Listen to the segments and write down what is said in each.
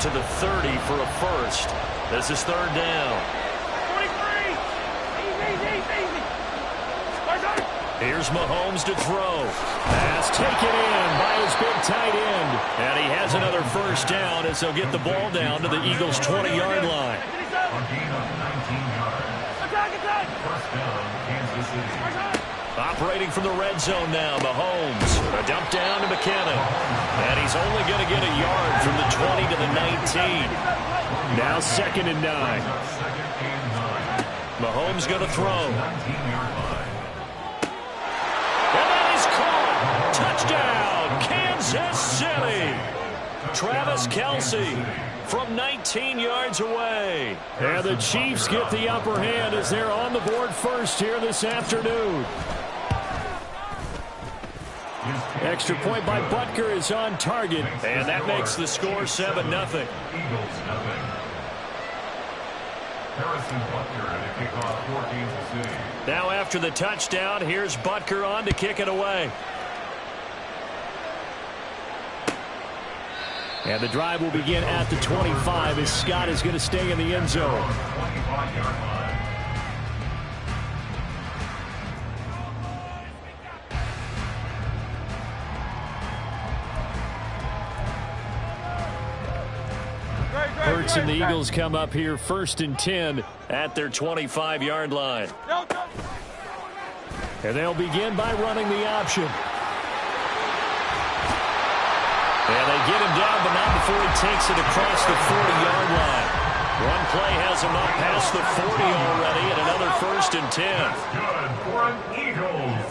to the 30 for a first. This is third down. 23. Easy. Here's Mahomes to throw. Pass taken in by his big tight end. And he has another first down as they'll get the ball down to the Eagles' 20-yard line. Operating from the red zone now, Mahomes. A dump down to McKinnon. And he's only going to get a yard from the 20 to the 19. Now 2nd and 9. Mahomes going to throw. And that is caught. Touchdown, Kansas City. Travis Kelce from 19 yards away. And the Chiefs get the upper hand as they're on the board first here this afternoon. Extra point by Butker is on target, and that makes the score 7-0. Now after the touchdown, here's Butker on to kick it away. And the drive will begin at the 25 as Scott is going to stay in the end zone. Hurts and the Eagles come up here 1st and 10 at their 25-yard line. And they'll begin by running the option. And they get him down, but not before he takes it across the 40-yard line. One play has him up past the 40 already, and another 1st and 10. Good for an Eagles.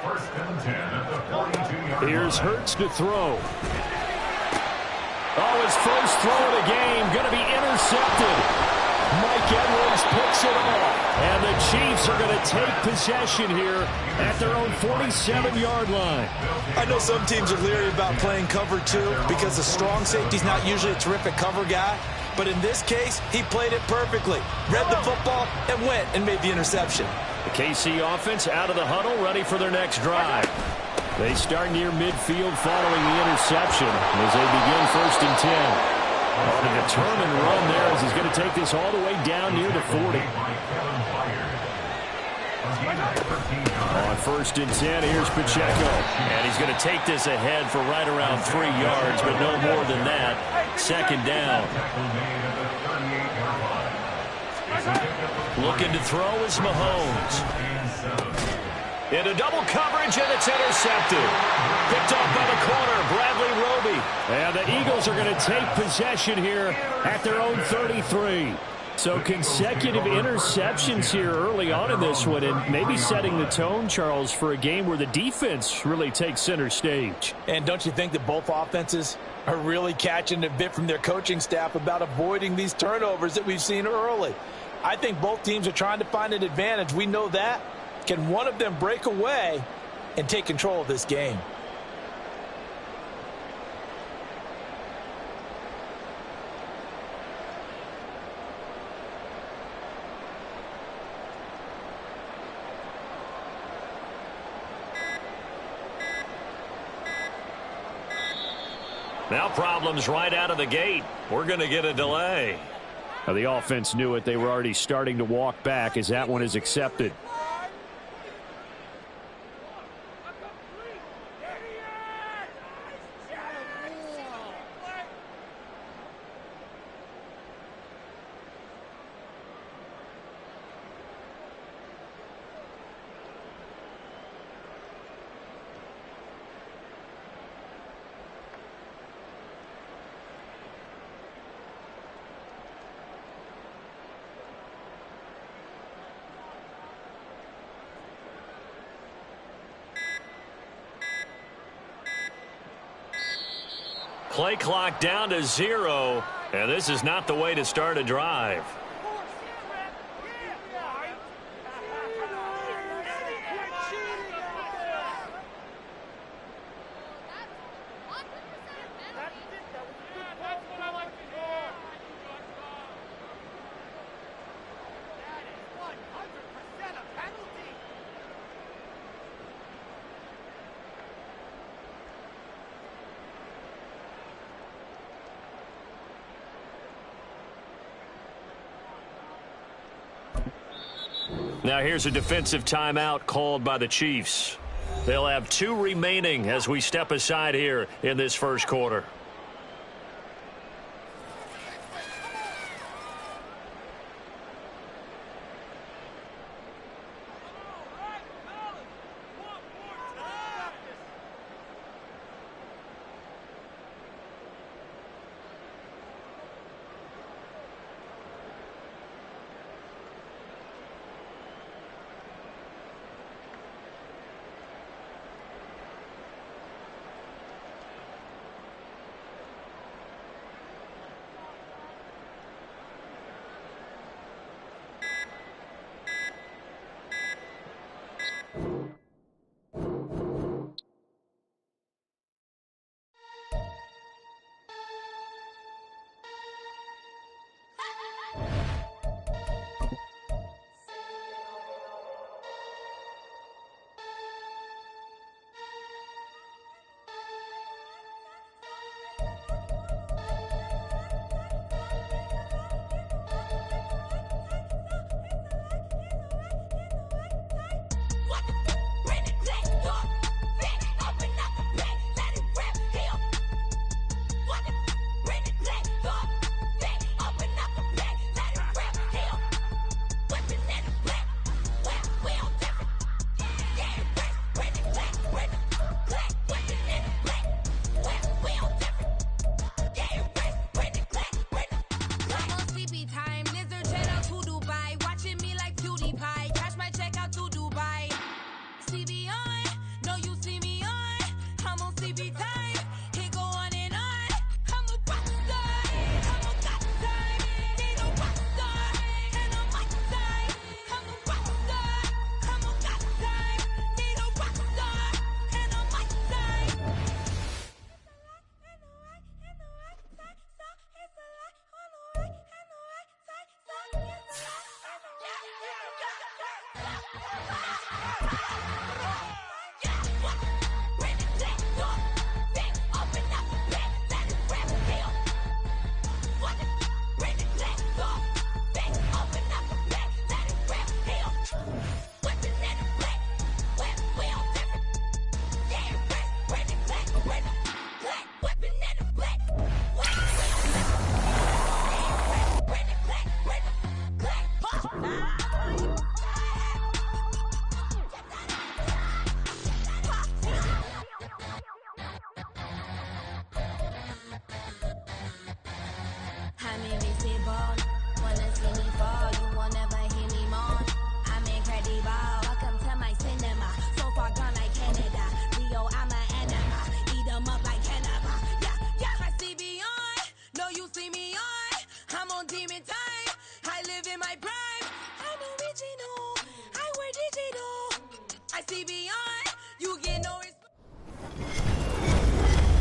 1st and 10 at the 42-yard line. Here's Hurts to throw. Oh, his first throw of the game going to be intercepted. Mike Edwards picks it off. And the Chiefs are going to take possession here at their own 47-yard line. I know some teams are leery about playing cover 2 because the strong safety's not usually a terrific cover guy. But in this case, he played it perfectly. Read the football and went and made the interception. The KC offense out of the huddle, ready for their next drive. They start near midfield following the interception as they begin 1st and 10. On a determined run there as he's going to take this all the way down near the 40. On 1st and 10, here's Pacheco. And he's going to take this ahead for right around 3 yards, but no more than that. 2nd down. Looking to throw is Mahomes. Into double coverage, and it's intercepted. Picked off by the corner, Bradley Roby. And the Eagles are going to take possession here at their own 33. So consecutive interceptions here early on in this one, and maybe setting the tone, Charles, for a game where the defense really takes center stage. And don't you think that both offenses are really catching a bit from their coaching staff about avoiding these turnovers that we've seen early? I think both teams are trying to find an advantage. We know that. Can one of them break away and take control of this game? Now problems right out of the gate. We're going to get a delay. Now the offense knew it. They were already starting to walk back as that one is accepted. Play clock down to 0, and this is not the way to start a drive. Now here's a defensive timeout called by the Chiefs. They'll have 2 remaining as we step aside here in this first quarter.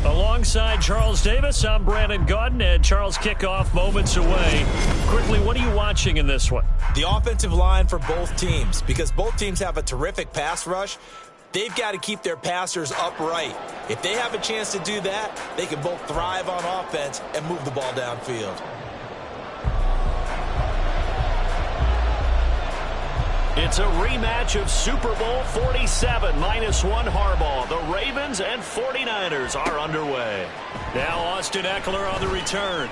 Alongside Charles Davis, I'm Brandon Gaudin, and Charles, kickoff moments away. Quickly, what are you watching in this one? The offensive line for both teams, because both teams have a terrific pass rush. They've got to keep their passers upright. If they have a chance to do that, they can both thrive on offense and move the ball downfield. It's a rematch of Super Bowl 47, -1 Harbaugh. The Ravens and 49ers are underway. Now Austin Eckler on the return.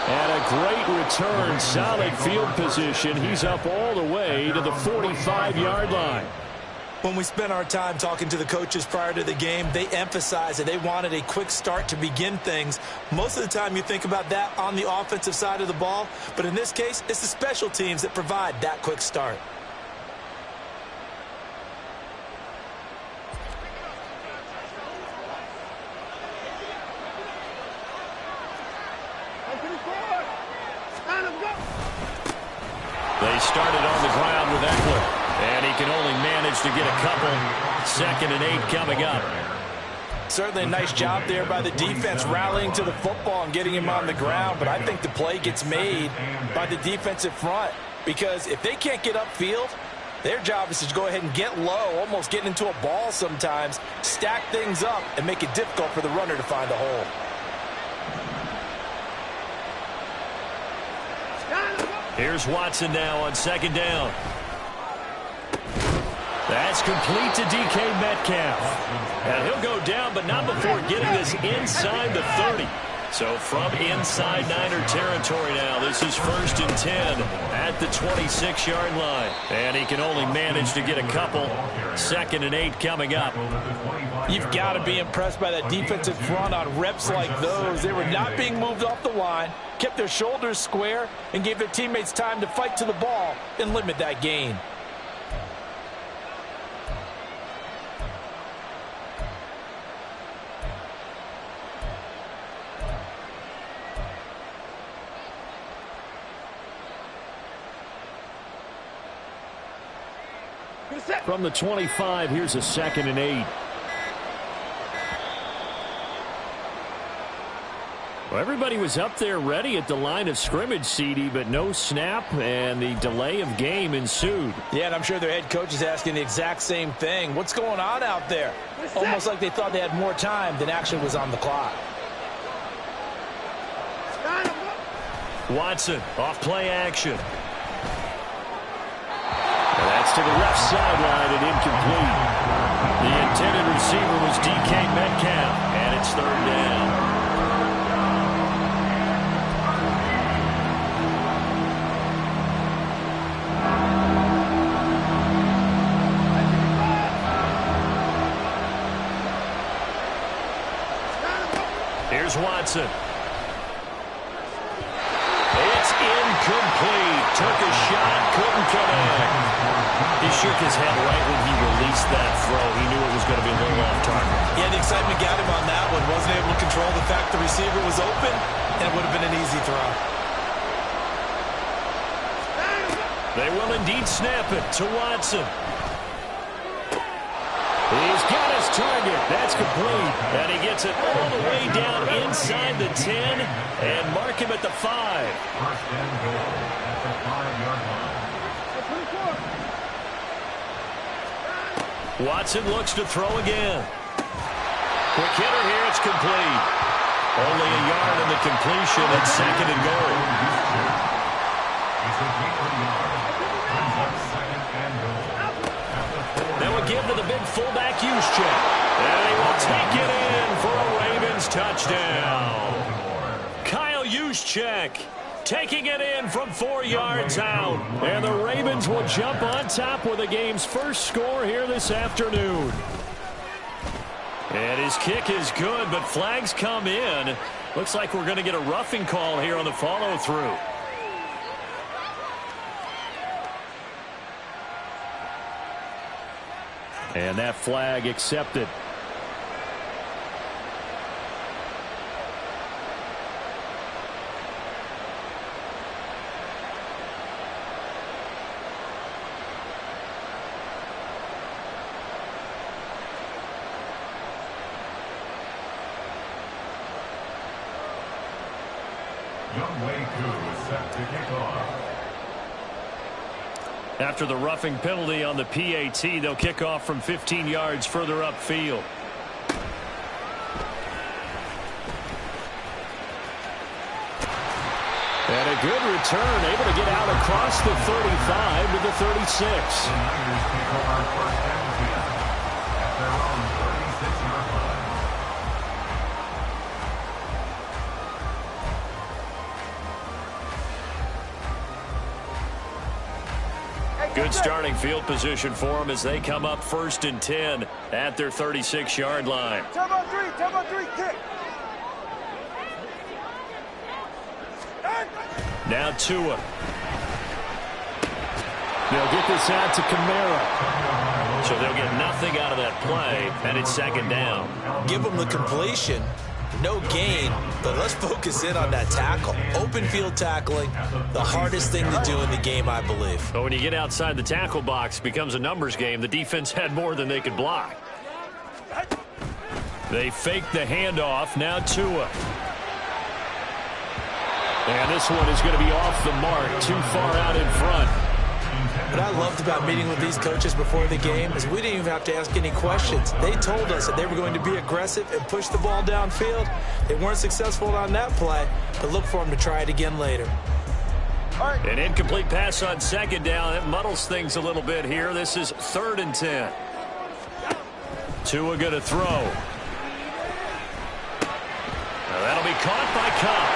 And a great return, solid field position. He's up all the way to the 45-yard line. When we spent our time talking to the coaches prior to the game, they emphasized that they wanted a quick start to begin things. Most of the time you think about that on the offensive side of the ball, but in this case, it's the special teams that provide that quick start. They started on the ground with Eckler. And he can only manage to get a couple. 2nd and 8 coming up. Certainly a nice job there by the defense rallying to the football and getting him on the ground. But I think the play gets made by the defensive front. Because if they can't get upfield, their job is to go ahead and get low, almost get into a ball sometimes, stack things up, and make it difficult for the runner to find a hole. Here's Watson now on second down. That's complete to DK Metcalf. And he'll go down, but not before getting this inside the 30. So from inside Niner territory now, this is 1st and 10 at the 26-yard line. And he can only manage to get a couple. 2nd and 8 coming up. You've got to be impressed by that defensive front on reps like those. They were not being moved off the line, kept their shoulders square, and gave their teammates time to fight to the ball and limit that gain. From the 25, here's a 2nd and 8. Well, everybody was up there ready at the line of scrimmage, CD, but no snap, and the delay of game ensued. Yeah, and I'm sure their head coach is asking the exact same thing. What's going on out there? Almost like they thought they had more time than actually was on the clock. Watson, off play action. And that's to the left sideline and incomplete. The intended receiver was DK Metcalf, and it's 3rd down. Here's Watson. It's incomplete. Took a shot, couldn't connect. He shook his head right when he released that throw. He knew it was going to be a little off target. Yeah, the excitement got him on that one. Wasn't able to control the fact the receiver was open, and it would have been an easy throw. They will indeed snap it to Watson. He's got his target. That's complete. And he gets it all the way down inside the 10 and mark him at the 5. 1st and goal at the 5-yard line. Watson looks to throw again. Quick hitter here. It's complete. Only a yard in the completion and 2nd and goal. They will give to the big fullback Juszczyk. And he will take it in for a Ravens touchdown. Kyle Juszczyk taking it in from 4 yards out. And the Ravens will jump on top with the game's first score here this afternoon. And his kick is good, but flags come in. Looks like we're going to get a roughing call here on the follow-through. And that flag accepted. After the roughing penalty on the PAT, they'll kick off from 15 yards further upfield. And a good return, able to get out across the 35 to the 36. The Niners take over 1st and 10 at their own 36-yard line. Good starting field position for them as they come up 1st and 10 at their 36-yard line. Turbo 3, kick. Now Tua. They'll get this out to Kamara. So they'll get nothing out of that play, and it's 2nd down. Give them the completion. No gain, but let's focus in on that tackle. Open field tackling, the hardest thing to do in the game, I believe. But when you get outside the tackle box, it becomes a numbers game. The defense had more than they could block. They fake the handoff. Now Tua. And this one is going to be off the mark, too far out in front. What I loved about meeting with these coaches before the game is we didn't even have to ask any questions. They told us that they were going to be aggressive and push the ball downfield. They weren't successful on that play, but look for them to try it again later. An incomplete pass on second down. It muddles things a little bit here. This is 3rd and 10. Tua going to throw. Now that'll be caught by Cobb.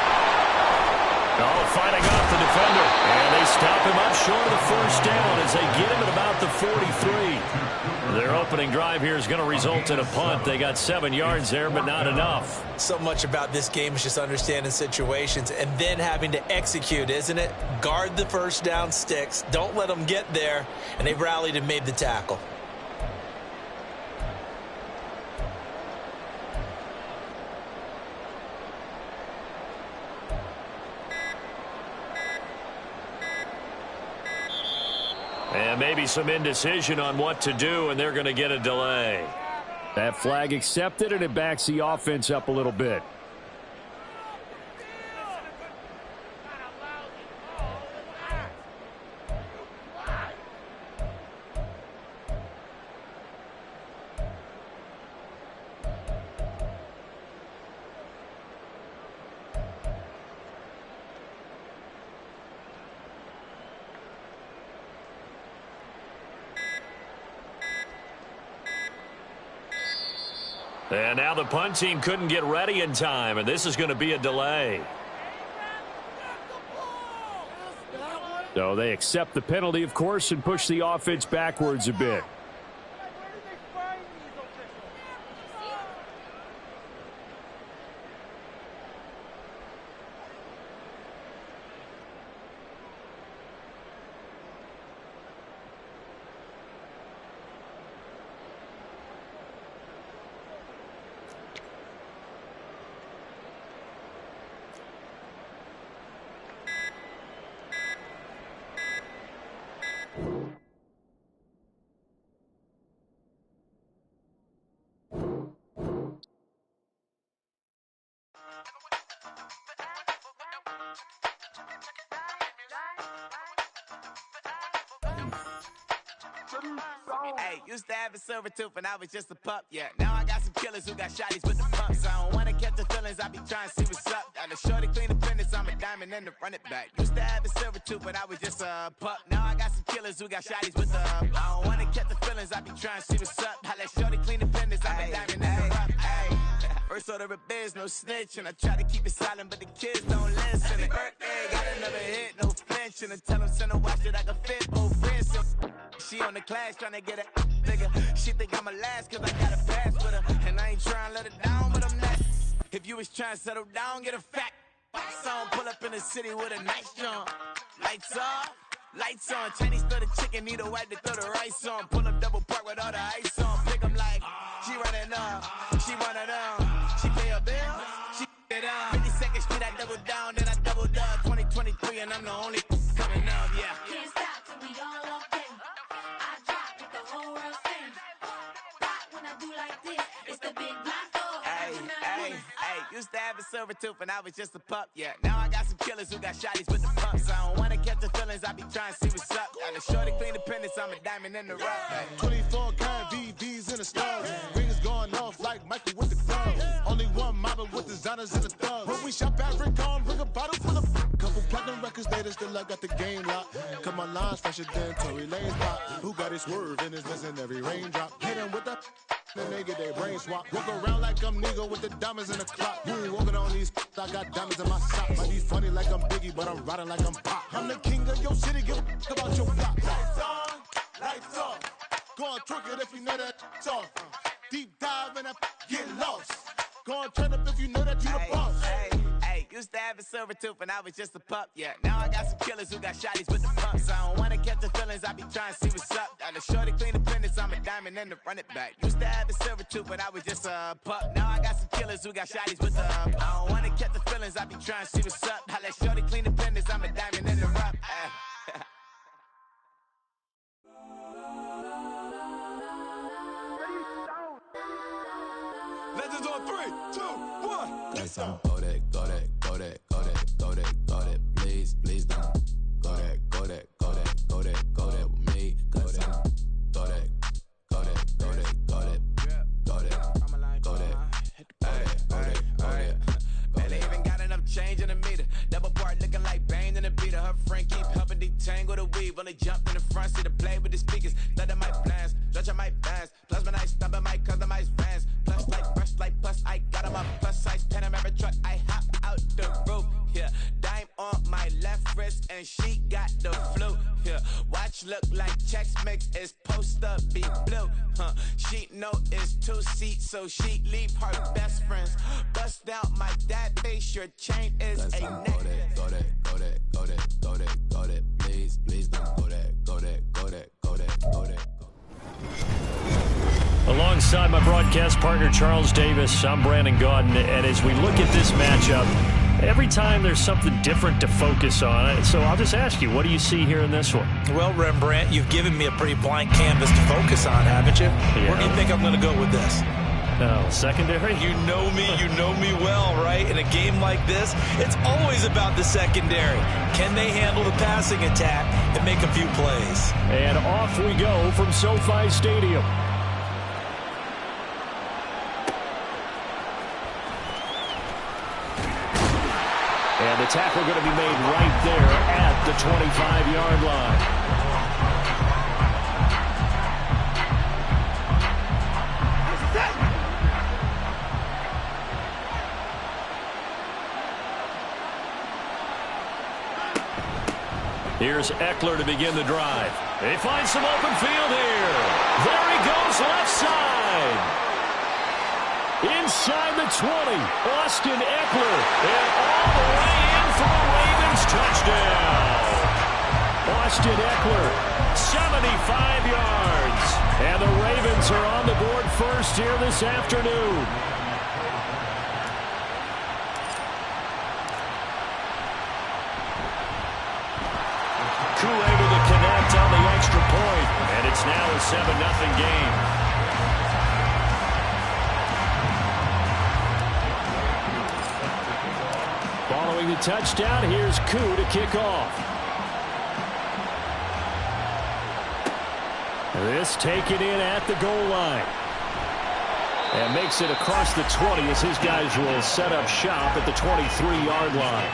Oh, fighting off the defender. And they stop him up short of the first down as they get him at about the 43. Their opening drive here is going to result in a punt. They got 7 yards there, but not enough. So much about this game is just understanding situations and then having to execute, isn't it? Guard the first down sticks. Don't let them get there. And they've rallied and made the tackle. And maybe some indecision on what to do, and they're going to get a delay. That flag accepted, and it backs the offense up a little bit. And now the punt team couldn't get ready in time, and this is going to be a delay. So they accept the penalty, of course, and push the offense backwards a bit. Hey, used to have a silver tooth and I was just a pup, yeah. Now I got some killers who got shotties with the pumps. I don't wanna catch the feelings, I be trying to see what's up. Got a shorty clean the fitness, I'm a diamond and to run it back. Used to have a silver tooth, but I was just a pup. Now I got some killers who got shotties with the I don't wanna catch the feelings, I be trying to see what's up. I let shorty clean the fitness, I'm a diamond and to run it back. First order of biz, no snitch, and I try to keep it silent, but the kids don't listen. And birthday, got another hit, no flinch, and I tell them send a watch that I can fit both wrists. She on the class trying to get it nigga. She think I'm a last cause I got a pass with her. And I ain't trying to let her down, but I'm not. If you was trying to settle down, get a fact. Song pull up in the city with a nice jump. Lights off, lights on. Chinese throw the chicken, need a wipe to throw the rice on. Pull up double park with all the ice on. Pick 'em like, she running up, she one of them. She pay her bills, she it up. 52nd Street, I double down, then I doubled up. 2023, and I'm the only coming up, yeah. Can't stop till we all up in. I drop it, the whole world sings. Rock when I do like this, it's the big black dog. Hey, used to have a silver tooth and I was just a pup, yeah. Now I got some killers who got shotties with the pumps. I don't wanna catch the feelings, I be trying to see what's up. Got a shorty clean the pendants, I'm a diamond in the rough. Hey. 24 karat VVs in the stars. Rings going off like Michael with the gloves. Only one model with designers in the thugs. When we shop at Rick on, bring a bottle full of couple platinum records later, still I got the game locked. Cause my lines fresher than Tory Lane's pop. Who got his swerve and his listen every raindrop. Hit him with the then they get their brain swap. Walk around like I'm nigga with the diamonds in the clock. You ain't walking on these, I got diamonds in my socks. Might be funny like I'm Biggie, but I'm riding like I'm Pop. I'm the king of your city, give a about your block. Lights on, lights off. Go on, twerk it if you know that off. Deep dive and that get lost. Go on, turn up if you know that you the boss. Hey, used to have a silver tooth and I was just a pup, yeah. Now I got some killers who got shotties with the pumps. I don't wanna catch the feelings, I be trying to see what's up. Got a shorty clean the pendants, I'm a diamond and to run it back. Used to have a silver tooth, but I was just a pup. Now I got some killers who got shotties with the I don't wanna catch the feelings, I be trying to see what's up. I let shorty clean the pendants, I'm a diamond and to run. Legends on 3, 2, 1. Let's go that, go that, go that, go that, go that, go that. Please, please don't. Go that, go that, go that, go that, go that with me. Go that, go that, go that, go that, go that, go that, go that, go that. Man, they even got enough change in the meter. Double part looking like Bane in the beater. Her friend keep only jumped in the front seat to play with the speakers. Thunder my plans, judge on my bands. Plus when I stumble my customized vans. Plus like brush like plus I got on my plus size Panamera truck. I hop out the roof. Yeah, dime on my left wrist and she got the flu. Yeah, watch look like Chex Mix is post up be blue. She know it's 2 seats, so she leave her best friends. Bust down my dad face, your chain is a necklace. Go that, go that, go that, go that, go that, please, please don't go that, go that, go that, go that, go that. Alongside my broadcast partner Charles Davis, I'm Brandon Gaudin, and as we look at this matchup, every time there's something different to focus on. So I'll just ask you, what do you see here in this one? Well, Rembrandt, you've given me a pretty blank canvas to focus on, haven't you? Yeah. Where do you think I'm going to go with this? Oh, secondary? You know me well, right? In a game like this, it's always about the secondary. Can they handle the passing attack and make a few plays? And off we go from SoFi Stadium. And the tackle going to be made right there at the 25-yard line. Here's Eckler to begin the drive. They find some open field here. There he goes, left side. Inside the 20, Austin Eckler. And all the way in for a Ravens touchdown. Austin Eckler, 75 yards. And the Ravens are on the board first here this afternoon. Able to connect on the extra point, and it's now a 7-0 game. Following the touchdown, here's Koo to kick off. This taken in at the goal line. And makes it across the 20 as his guys will set up shop at the 23-yard line.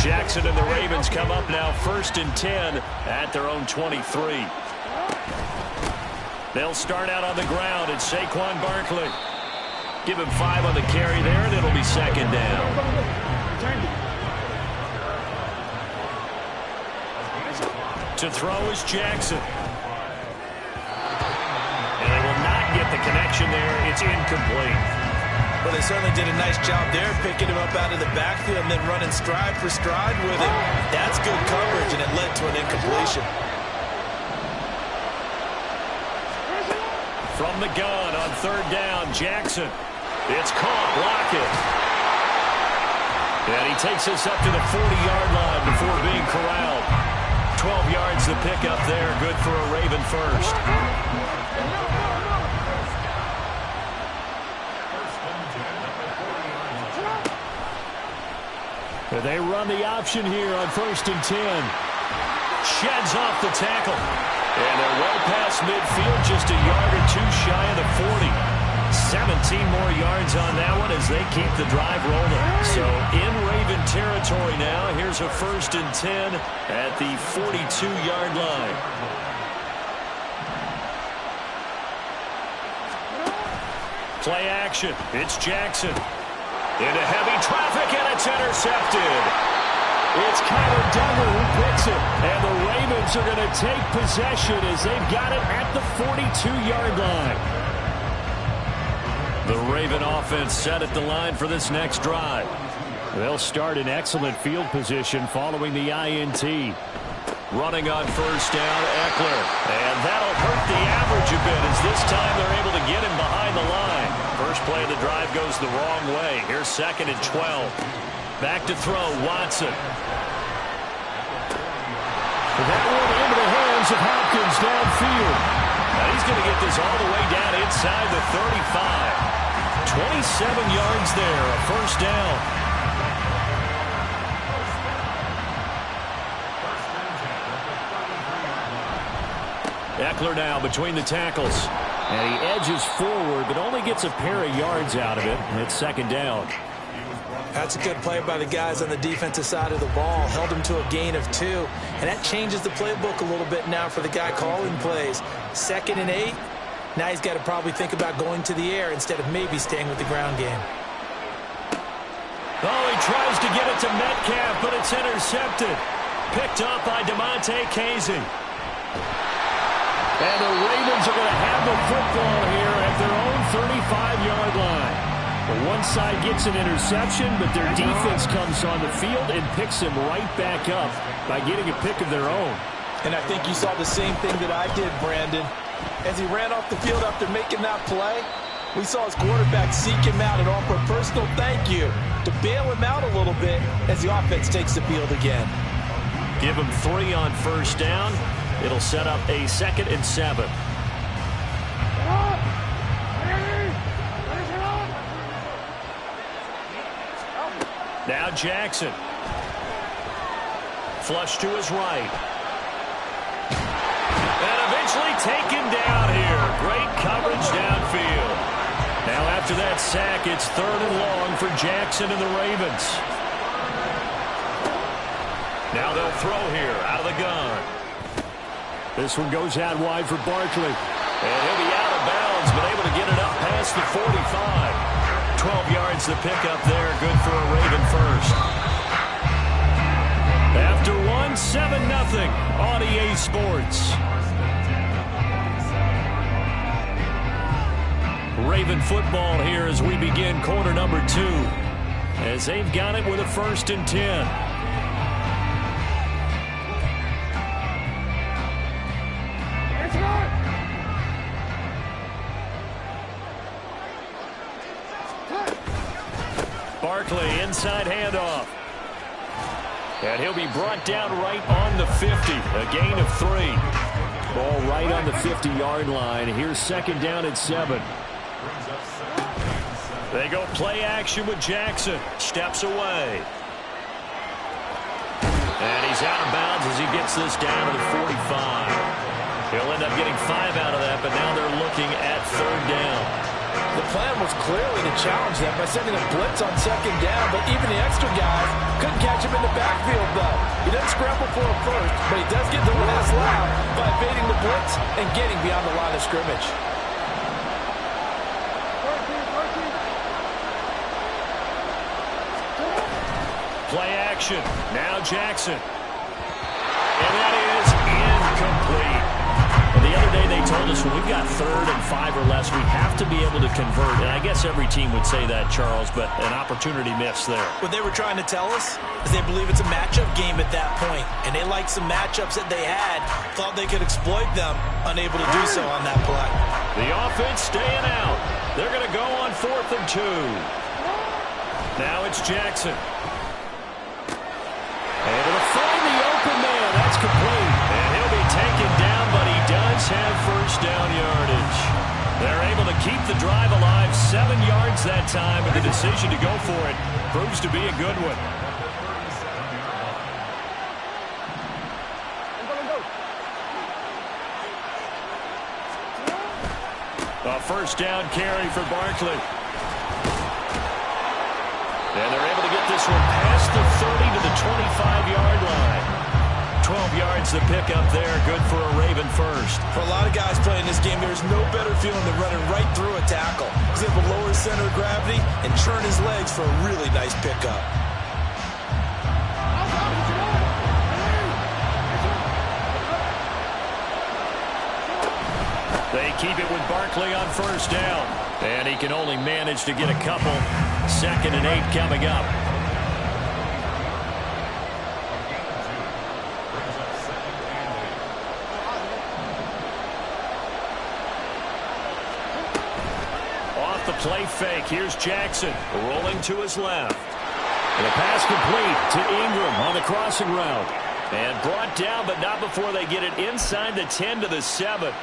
Jackson and the Ravens come up now 1st and 10 at their own 23. They'll start out on the ground at Saquon Barkley. Give him 5 on the carry there, and it'll be 2nd down. To throw is Jackson. And they will not get the connection there. It's incomplete. Well, they certainly did a nice job there, picking him up out of the backfield and then running stride for stride with him. That's good coverage, and it led to an incompletion. From the gun on 3rd down, Jackson. It's caught, Lockett. And he takes us up to the 40-yard line before being corralled. 12 yards to pick up there, good for a Raven first. They run the option here on 1st and 10. Sheds off the tackle. And they're well past midfield, just a yard or 2 shy of the 40. 17 more yards on that one as they keep the drive rolling. So in Raven territory now, here's a 1st and 10 at the 42-yard line. Play action. It's Jackson. Into heavy traffic, and it's intercepted. It's Kyler Duggar who picks it. And the Ravens are going to take possession as they've got it at the 42-yard line. The Raven offense set at the line for this next drive. They'll start in excellent field position following the INT. Running on 1st down, Eckler. And that'll hurt the average a bit as this time they're able to get him behind the line. First play of the drive goes the wrong way. Here's 2nd and 12. Back to throw, Watson. That one into the hands of Hopkins downfield. Now he's going to get this all the way down inside the 35. 27 yards there, a 1st down. Eckler now between the tackles. And he edges forward, but only gets a pair of yards out of it. And it's second down. That's a good play by the guys on the defensive side of the ball. Held him to a gain of 2. And that changes the playbook a little bit now for the guy calling plays. 2nd and 8. Now he's got to probably think about going to the air instead of maybe staying with the ground game. Oh, he tries to get it to Metcalf, but it's intercepted. Picked up by DeMonte Casey. And the Ravens are going to have the football here at their own 35-yard line. Well, one side gets an interception, but their defense comes on the field and picks him right back up by getting a pick of their own. And I think you saw the same thing that I did, Brandon. As he ran off the field after making that play, we saw his quarterback seek him out and offer a personal thank you to bail him out a little bit as the offense takes the field again. Give him 3 on first down. It'll set up a 2nd and 7. Now Jackson. Flush to his right. And eventually taken down here. Great coverage downfield. Now after that sack, it's 3rd and long for Jackson and the Ravens. Now they'll throw here out of the gun. This one goes out wide for Barkley. And he'll be out of bounds, but able to get it up past the 45. 12 yards to pick up there. Good for a Raven first. After 1, 7-0 on EA Sports. Raven football here as we begin quarter number 2. As they've got it with a 1st and 10. Barkley, inside handoff. And he'll be brought down right on the 50. A gain of 3. Ball right on the 50-yard line. Here's 2nd down and 7. They go play action with Jackson. Steps away. And he's out of bounds as he gets this down to the 45. He'll end up getting 5 out of that, but now they're looking at 3rd down. The plan was clearly to challenge them by sending a blitz on 2nd down, but even the extra guys couldn't catch him in the backfield, though. He doesn't scramble for a first, but he does get the last lap by evading the blitz and getting beyond the line of scrimmage. Play action. Now Jackson. And that is incomplete. And the other day they told us when we've got 3rd and 5 or less, we have to be able to convert. And I guess every team would say that, Charles, but an opportunity missed there. What they were trying to tell us is they believe it's a matchup game at that point. And they liked some matchups that they had, thought they could exploit them, unable to do so on that play. The offense staying out. They're going to go on 4th and 2. Now it's Jackson. Able to find the open man. That's complete. And he'll be taken down, but he does have 1st down yardage. They're able to keep the drive alive. 7 yards that time, and the decision to go for it proves to be a good one. A 1st down carry for Barkley. And they're able to get this one past the 30 to the 25-yard line. 12 yards to pick up there. Good for a Raven first. For a lot of guys playing this game, there's no better feeling than running right through a tackle. He's able to lower his center of gravity and churn his legs for a really nice pickup. They keep it with Barkley on 1st down. And he can only manage to get a couple. 2nd and 8 coming up. Off the play fake. Here's Jackson rolling to his left. And a pass complete to Ingram on the crossing route. And brought down, but not before they get it inside the 10 to the 7.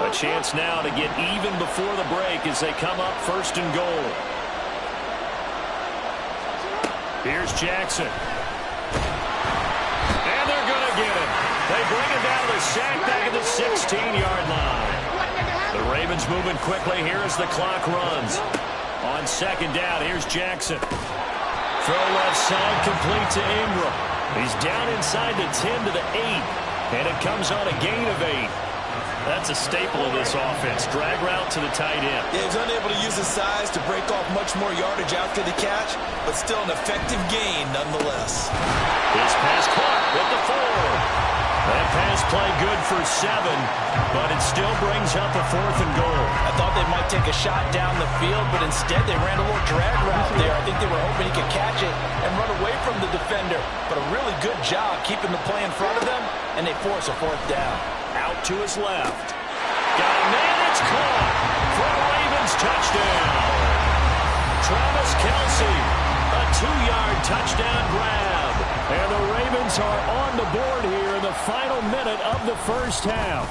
A chance now to get even before the break as they come up 1st and goal. Here's Jackson. And they're going to get him. They bring him down to the sack back at the 16-yard line. The Ravens moving quickly here as the clock runs. On 2nd down, here's Jackson. Throw left side, complete to Ingram. He's down inside the 10 to the 8. And it comes on a gain of 8. That's a staple of this offense. Drag route to the tight end. Yeah, he's unable to use his size to break off much more yardage after the catch, but still an effective gain nonetheless. His pass caught with the 4. That pass play good for 7, but it still brings up a 4th and goal. I thought they might take a shot down the field, but instead they ran a little drag route there. I think they were hoping he could catch it and run away from the defender, but a really good job keeping the play in front of them, and they force a 4th down. Out to his left. Got a man, it's caught for a Ravens touchdown. Travis Kelce, a 2-yard touchdown grab. And the Ravens are on the board here in the final minute of the 1st half.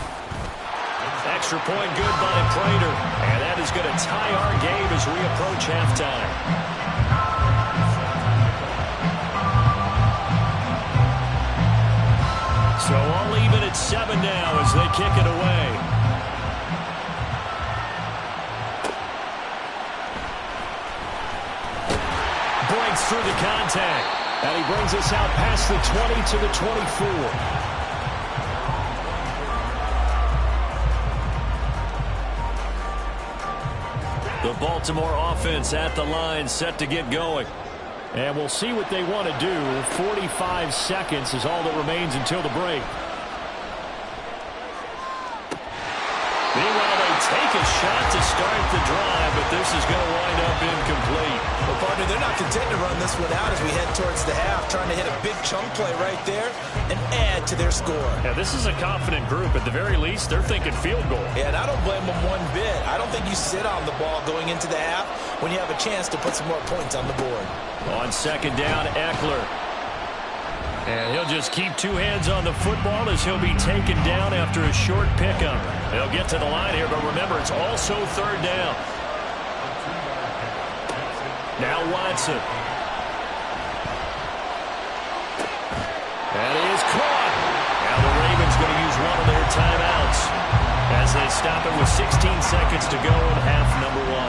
Extra point good by Prater. And that is going to tie our game as we approach halftime. So all even at 7 now as they kick it away. Breaks through the contact. And he brings us out past the 20 to the 24. The Baltimore offense at the line set to get going. And we'll see what they want to do. 45 seconds is all that remains until the break. Meanwhile, they take a shot to start the drive, but this is going to wind up incomplete. Well, partner, they're not content to run this one out as we head towards the half, trying to hit a big chunk play right there and add to their score. Yeah, this is a confident group. At the very least, they're thinking field goal. Yeah, and I don't blame them one bit. I don't think you sit on the ball going into the half when you have a chance to put some more points on the board. On 2nd down, Eckler. And he'll just keep 2 hands on the football as he'll be taken down after a short pickup. They'll get to the line here, but remember, it's also 3rd down. Now Watson. That is caught. Now the Ravens going to use one of their timeouts as they stop it with 16 seconds to go in half number 1.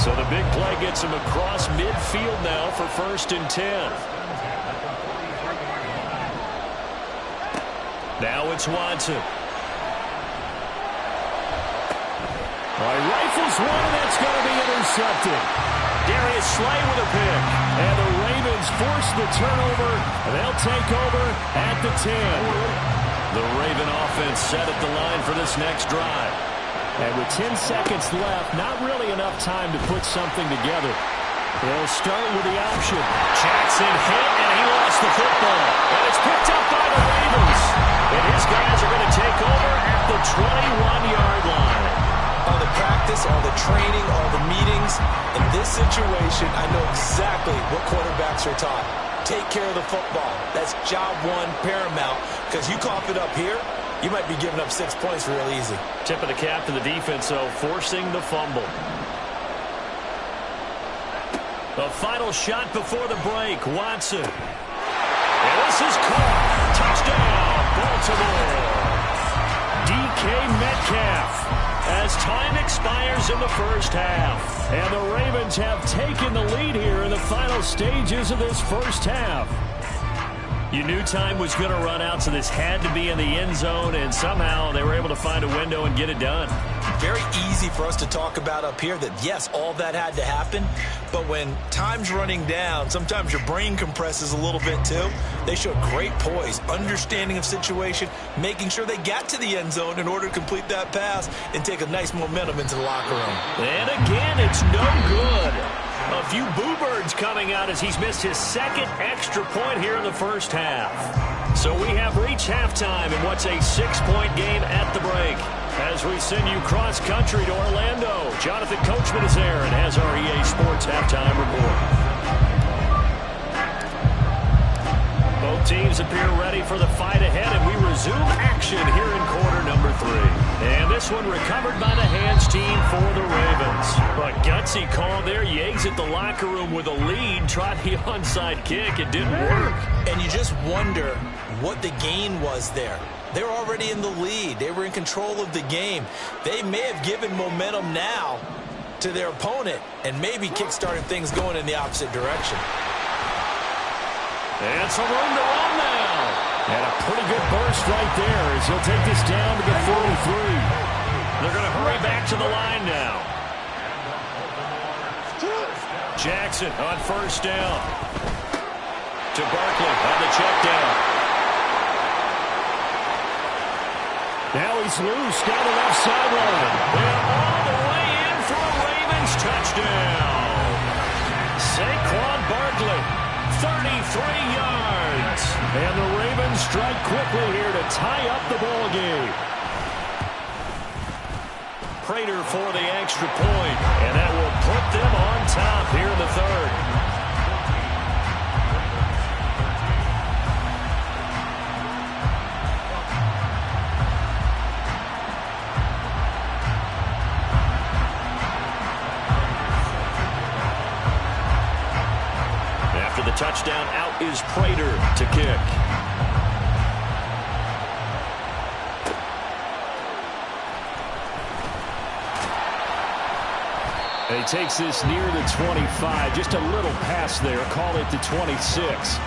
So the big play gets him across midfield now for 1st and 10. Now it's Watson. All right, rifles one, and that's going to be intercepted. Darius Slay with a pick. And the Ravens force the turnover, and they'll take over at the 10. The Raven offense set at the line for this next drive. And with 10 seconds left, not really enough time to put something together. They'll start with the option. Jackson hit, and he lost the football. And it's picked up by the Ravens. And his guys are going to take over at the 21-yard line. All the practice, all the training, all the meetings. In this situation, I know exactly what quarterbacks are taught. Take care of the football. That's job 1 paramount. Because you cough it up here, you might be giving up 6 points real easy. Tip of the cap to the defense, though, forcing the fumble. The final shot before the break, Watson. And this is caught. Touchdown, Baltimore. DK Metcalf as time expires in the 1st half. And the Ravens have taken the lead here in the final stages of this 1st half. You knew time was going to run out, so this had to be in the end zone, and somehow they were able to find a window and get it done. Very easy for us to talk about up here that, yes, all that had to happen, but when time's running down, sometimes your brain compresses a little bit too. They showed great poise, understanding of situation, making sure they got to the end zone in order to complete that pass and take a nice momentum into the locker room. And again, it's no good. A few boo birds coming out as he's missed his 2nd extra point here in the 1st half. So we have reached halftime in what's a 6-point game at the break. As we send you cross-country to Orlando, Jonathan Coachman is there and has our EA Sports halftime report. Both teams appear ready for the fight ahead, and we resume action here in quarter number 3. And this one recovered by the hands team for the Ravens. But gutsy call there. You exit the locker room with a lead, tried the onside kick. It didn't work. And you just wonder what the gain was there. They were already in the lead. They were in control of the game. They may have given momentum now to their opponent and maybe kick-started things going in the opposite direction. And some room to run now. And a pretty good burst right there as he'll take this down to the 43. They're going to hurry back to the line now. Jackson on first down. To Barkley on the check down. Now he's loose down the left sideline. And all the way in for a Ravens touchdown. Saquon Barkley, 33 yards. And the Ravens strike quickly here to tie up the ball game. Prater for the extra point, and that will put them on top here in the third. After the touchdown, out is Prater to kick. He takes this near the 25. Just a little pass there. Call it the 26.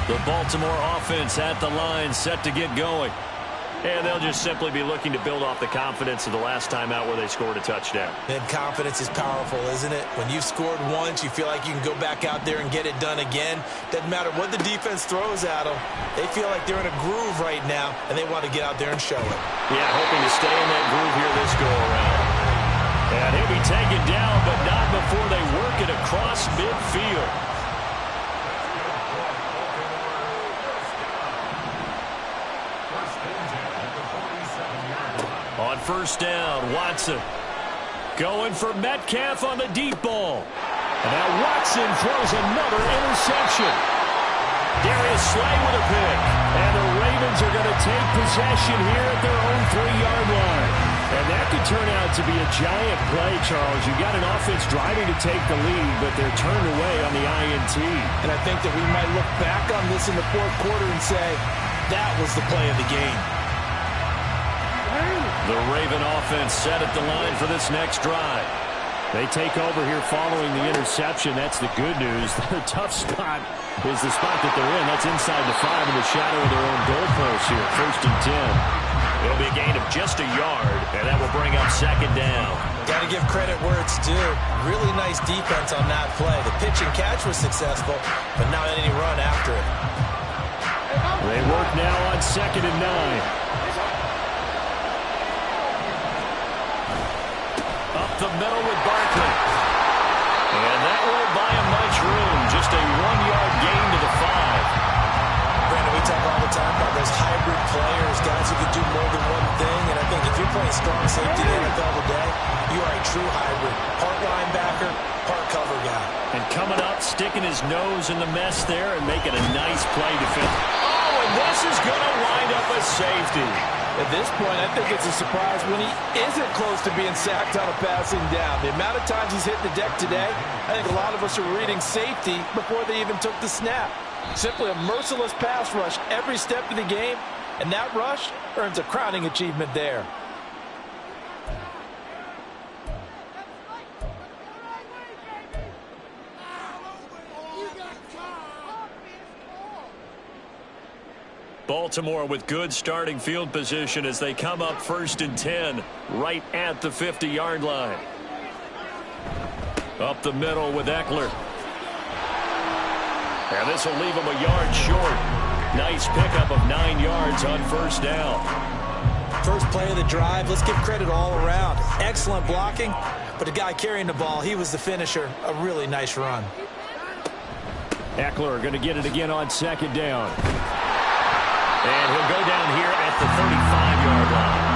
The Baltimore offense at the line, set to get going. And they'll just simply be looking to build off the confidence of the last time out where they scored a touchdown. And confidence is powerful, isn't it? When you've scored once, you feel like you can go back out there and get it done again. Doesn't matter what the defense throws at them. They feel like they're in a groove right now, and they want to get out there and show it. Yeah, hoping to stay in that groove here this go-around. And he'll be taken down, but not before they work it across midfield. On first down, Watson going for Metcalf on the deep ball. And now Watson throws another interception. Darius Slay with a pick. And the Ravens are going to take possession here at their own 3-yard line. And that could turn out to be a giant play, Charles. You've got an offense driving to take the lead, but they're turned away on the INT. And I think that we might look back on this in the fourth quarter and say, that was the play of the game. The Raven offense set at the line for this next drive. They take over here following the interception. That's the good news. The tough spot is the spot that they're in. That's inside the 5 in the shadow of their own goalpost here. 1st and 10. It'll be a gain of just a yard, and that will bring up 2nd down. Got to give credit where it's due. Really nice defense on that play. The pitch and catch was successful, but not any run after it. They work now on 2nd and 9. The middle with Barkley. And that won't buy him much room. Just a 1-yard gain to the 5. Brandon, we talk all the time about those hybrid players, guys who can do more than one thing. And I think if you're playing strong safety in the NFL today, you are a true hybrid. Part linebacker, part cover guy. And coming up, sticking his nose in the mess there and making a nice play defense. Oh, and this is going to wind up a safety. At this point, I think it's a surprise when he isn't close to being sacked on a passing down. The amount of times he's hit the deck today, I think a lot of us are reading safety before they even took the snap. Simply a merciless pass rush every step of the game, and that rush earns a crowning achievement there. Baltimore with good starting field position as they come up 1st and 10 right at the 50-yard line. Up the middle with Eckler. And this will leave him a yard short. Nice pickup of 9 yards on 1st down. First play of the drive, let's give credit all around. Excellent blocking, but the guy carrying the ball, he was the finisher. A really nice run. Eckler going to get it again on 2nd down. And he'll go down here at the 35-yard line.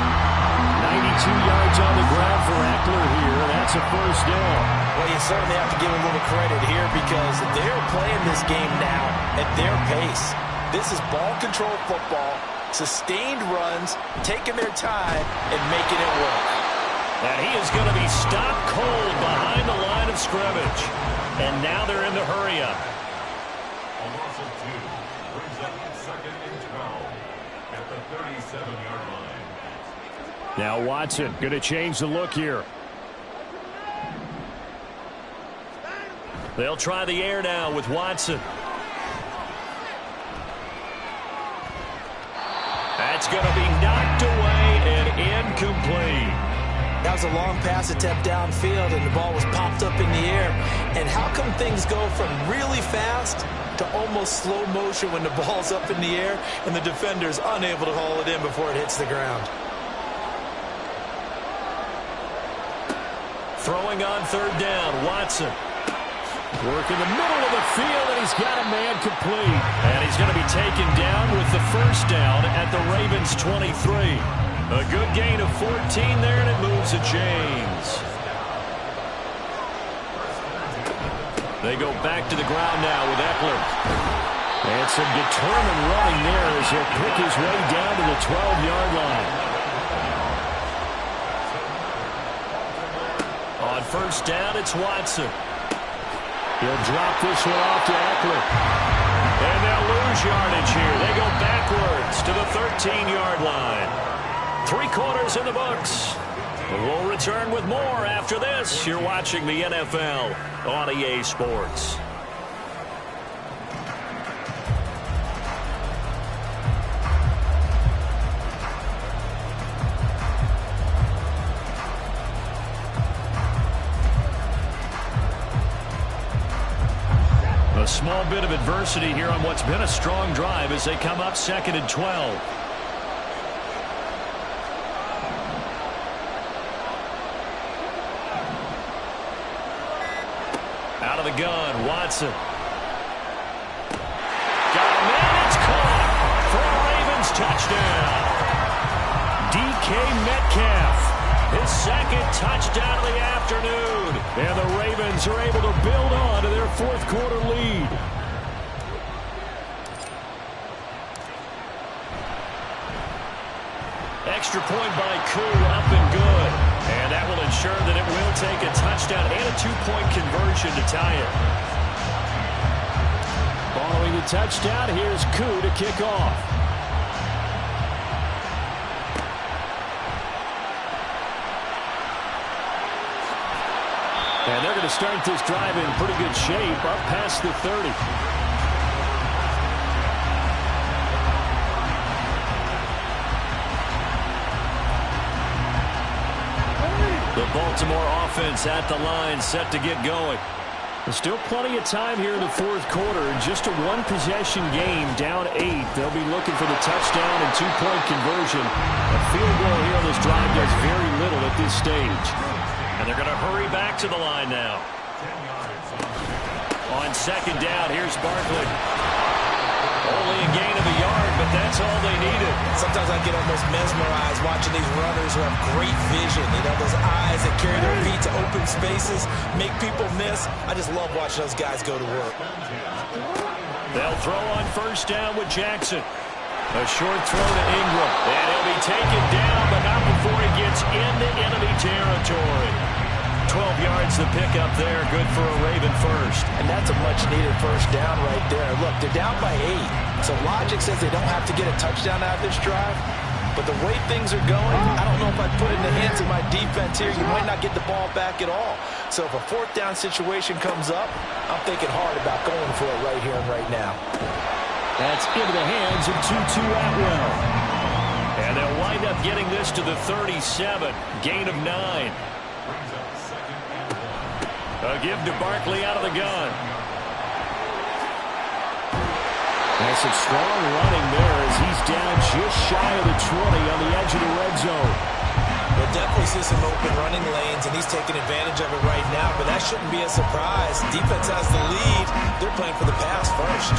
yards on the ground for Eckler here. That's a first down. Well, you certainly have to give a little credit here because they're playing this game now at their pace. This is ball control football, sustained runs, taking their time, and making it work. And he is going to be stopped cold behind the line of scrimmage. And now they're in the hurry-up. A loss of 2 brings up 2nd and 12 at the 37-yard line. Now Watson going to change the look here. They'll try the air now with Watson. That's going to be knocked away and incomplete. That was a long pass attempt downfield, and the ball was popped up in the air. And how come things go from really fast to almost slow motion when the ball's up in the air and the defender's unable to haul it in before it hits the ground? Throwing on 3rd down, Watson. Work in the middle of the field, and he's got a man complete. And he's going to be taken down with the first down at the Ravens' 23. A good gain of 14 there, and it moves the chains. They go back to the ground now with Eckler. And some determined running there as he'll pick his way down to the 12-yard line. On 1st down, it's Watson. He'll drop this one off to Eckler. And they'll lose yardage here. They go backwards to the 13-yard line. 3 quarters in the books. We'll return with more after this. You're watching the NFL on EA Sports. A small bit of adversity here on what's been a strong drive as they come up 2nd and 12. Out of the gun, Watson. Got a man, it's caught for a Ravens touchdown. DK Metcalf, his 2nd touchdown of the afternoon. And the Ravens are able to build on to their 4th quarter lead. Extra point by Koo, up and good. And that will ensure that it will take a touchdown and a 2-point conversion to tie it. Following the touchdown, here's Koo to kick off. And they're going to start this drive in pretty good shape, up past the 30. The Baltimore offense at the line, set to get going. There's still plenty of time here in the 4th quarter. Just a 1-possession game, down 8. They'll be looking for the touchdown and 2-point conversion. A field goal here on this drive does very little at this stage. And they're going to hurry back to the line now. On 2nd down, here's Barkley. Only a gain of a yard, but that's all they needed. Sometimes I get almost mesmerized watching these runners who have great vision. You know, those eyes that carry their feet to open spaces, make people miss. I just love watching those guys go to work. They'll throw on 1st down with Jackson. A short throw to Ingram. And he'll be taken down, but not before he gets into enemy territory. 12 yards to pick up there. Good for a Raven first. And that's a much-needed first down right there. Look, they're down by 8. So logic says they don't have to get a touchdown out of this drive. But the way things are going, I don't know if I'd put it in the hands of my defense here. You might not get the ball back at all. So if a 4th down situation comes up, I'm thinking hard about going for it right here and right now. That's into the hands of Tutu Atwell. And they'll wind up getting this to the 37. Gain of 9. A give to Barkley out of the gun. That's some strong running there as he's down just shy of the 20 on the edge of the red zone. We'll definitely see some open running lanes, and he's taking advantage of it right now, but that shouldn't be a surprise. Defense has the lead. They're playing for the pass first.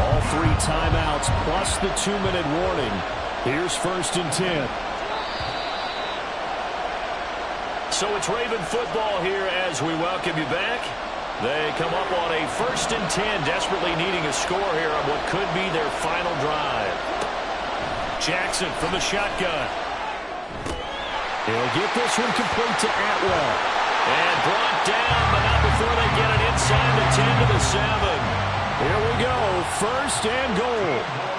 All 3 timeouts plus the 2-minute warning. Here's 1st and 10. So it's Raven football here as we welcome you back. They come up on a 1st and 10, desperately needing a score here on what could be their final drive. Jackson from the shotgun. He'll get this one complete to Atwell. And brought down, but not before they get it inside the 10 to the 7. Here we go, 1st and goal.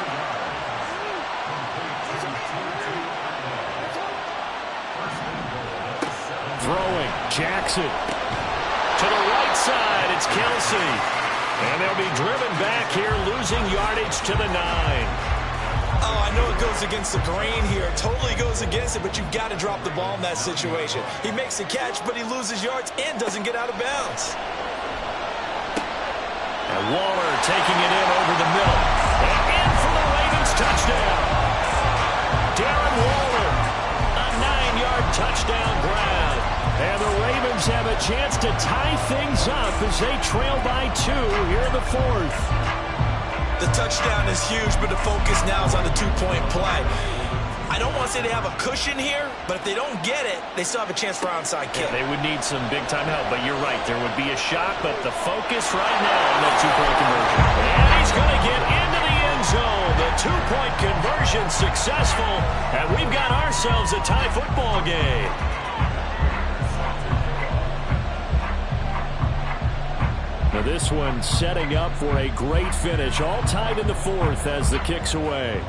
Throwing, Jackson. To the right side, it's Kelsey. And they'll be driven back here, losing yardage to the 9. Oh, I know it goes against the grain here. Totally goes against it, but you've got to drop the ball in that situation. He makes the catch, but he loses yards and doesn't get out of bounds. And Waller taking it in over the middle. And in for the Ravens touchdown. Darren Waller, a 9-yard touchdown grab. And the Ravens have a chance to tie things up as they trail by 2 here in the 4th. The touchdown is huge, but the focus now is on the 2-point play. I don't want to say they have a cushion here, but if they don't get it, they still have a chance for onside kick. Yeah, they would need some big-time help, but you're right. There would be a shot, but the focus right now on that 2-point conversion. And he's going to get into the end zone. The 2-point conversion successful, and we've got ourselves a tie football game. Now this one setting up for a great finish. All tied in the 4th as the kick's away.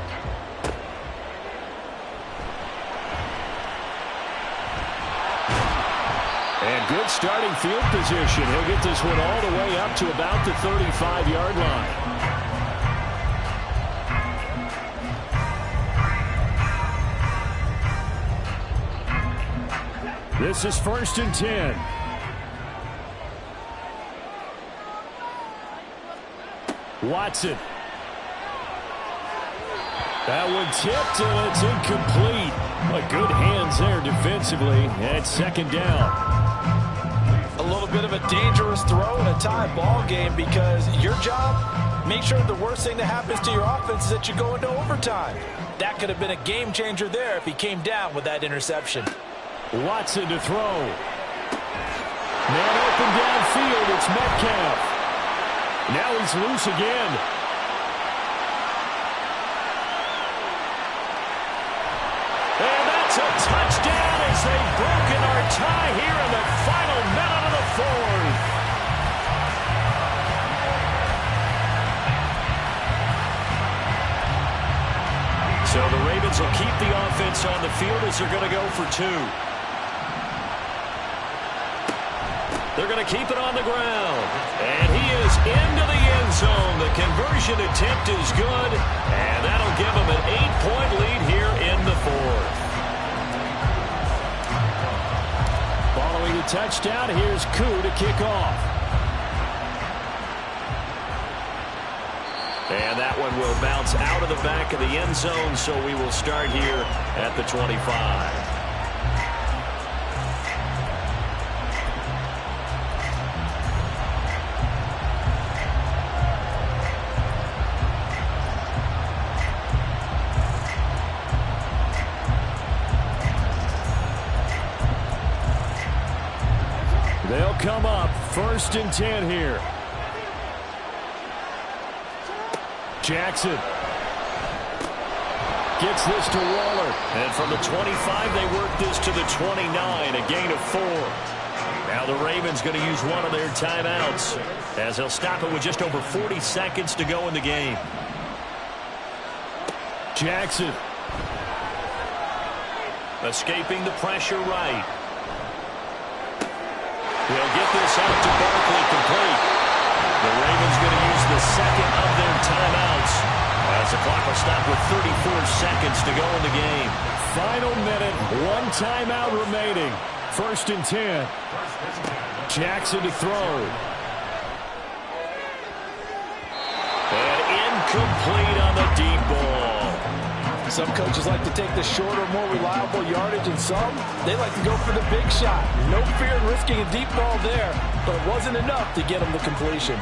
And good starting field position. He'll get this one all the way up to about the 35-yard line. This is 1st and 10. Watson. That one tipped, and it's incomplete. But good hands there defensively, and it's 2nd down. A little bit of a dangerous throw in a tie ball game because your job, make sure the worst thing that happens to your offense is that you go into overtime. That could have been a game changer there if he came down with that interception. Watson to throw. Man open downfield, it's Metcalf. Now he's loose again. And that's a touchdown as they've broken our tie here in the final minute of the 4th. So the Ravens will keep the offense on the field as they're going to go for 2. They're going to keep it on the ground. And he is into the end zone. The conversion attempt is good. And that'll give him an 8-point lead here in the 4th. Following the touchdown, here's Koo to kick off. And that one will bounce out of the back of the end zone, so we will start here at the 25. They'll come up 1st and 10 here. Jackson gets this to Waller. And from the 25, they work this to the 29, a gain of 4. Now the Ravens going to use one of their timeouts as they'll stop it with just over 40 seconds to go in the game. Jackson escaping the pressure right. He'll get this out to Barkley complete. The Ravens going to use the 2nd of their timeouts as the clock will stop with 34 seconds to go in the game. Final minute, 1 timeout remaining. 1st and 10. Jackson to throw. And incomplete on the deep ball. Some coaches like to take the shorter, more reliable yardage, and some, they like to go for the big shot. No fear in risking a deep ball there, but it wasn't enough to get them the completion.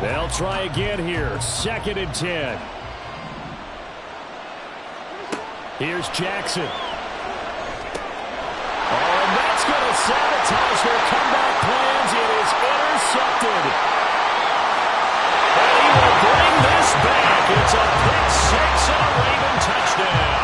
They'll They'll try again here. 2nd and 10. Here's Jackson. Oh, and that's going to sabotage their comeback plans. It is intercepted. And he will bring this back. It's a pick six and a Raven touchdown.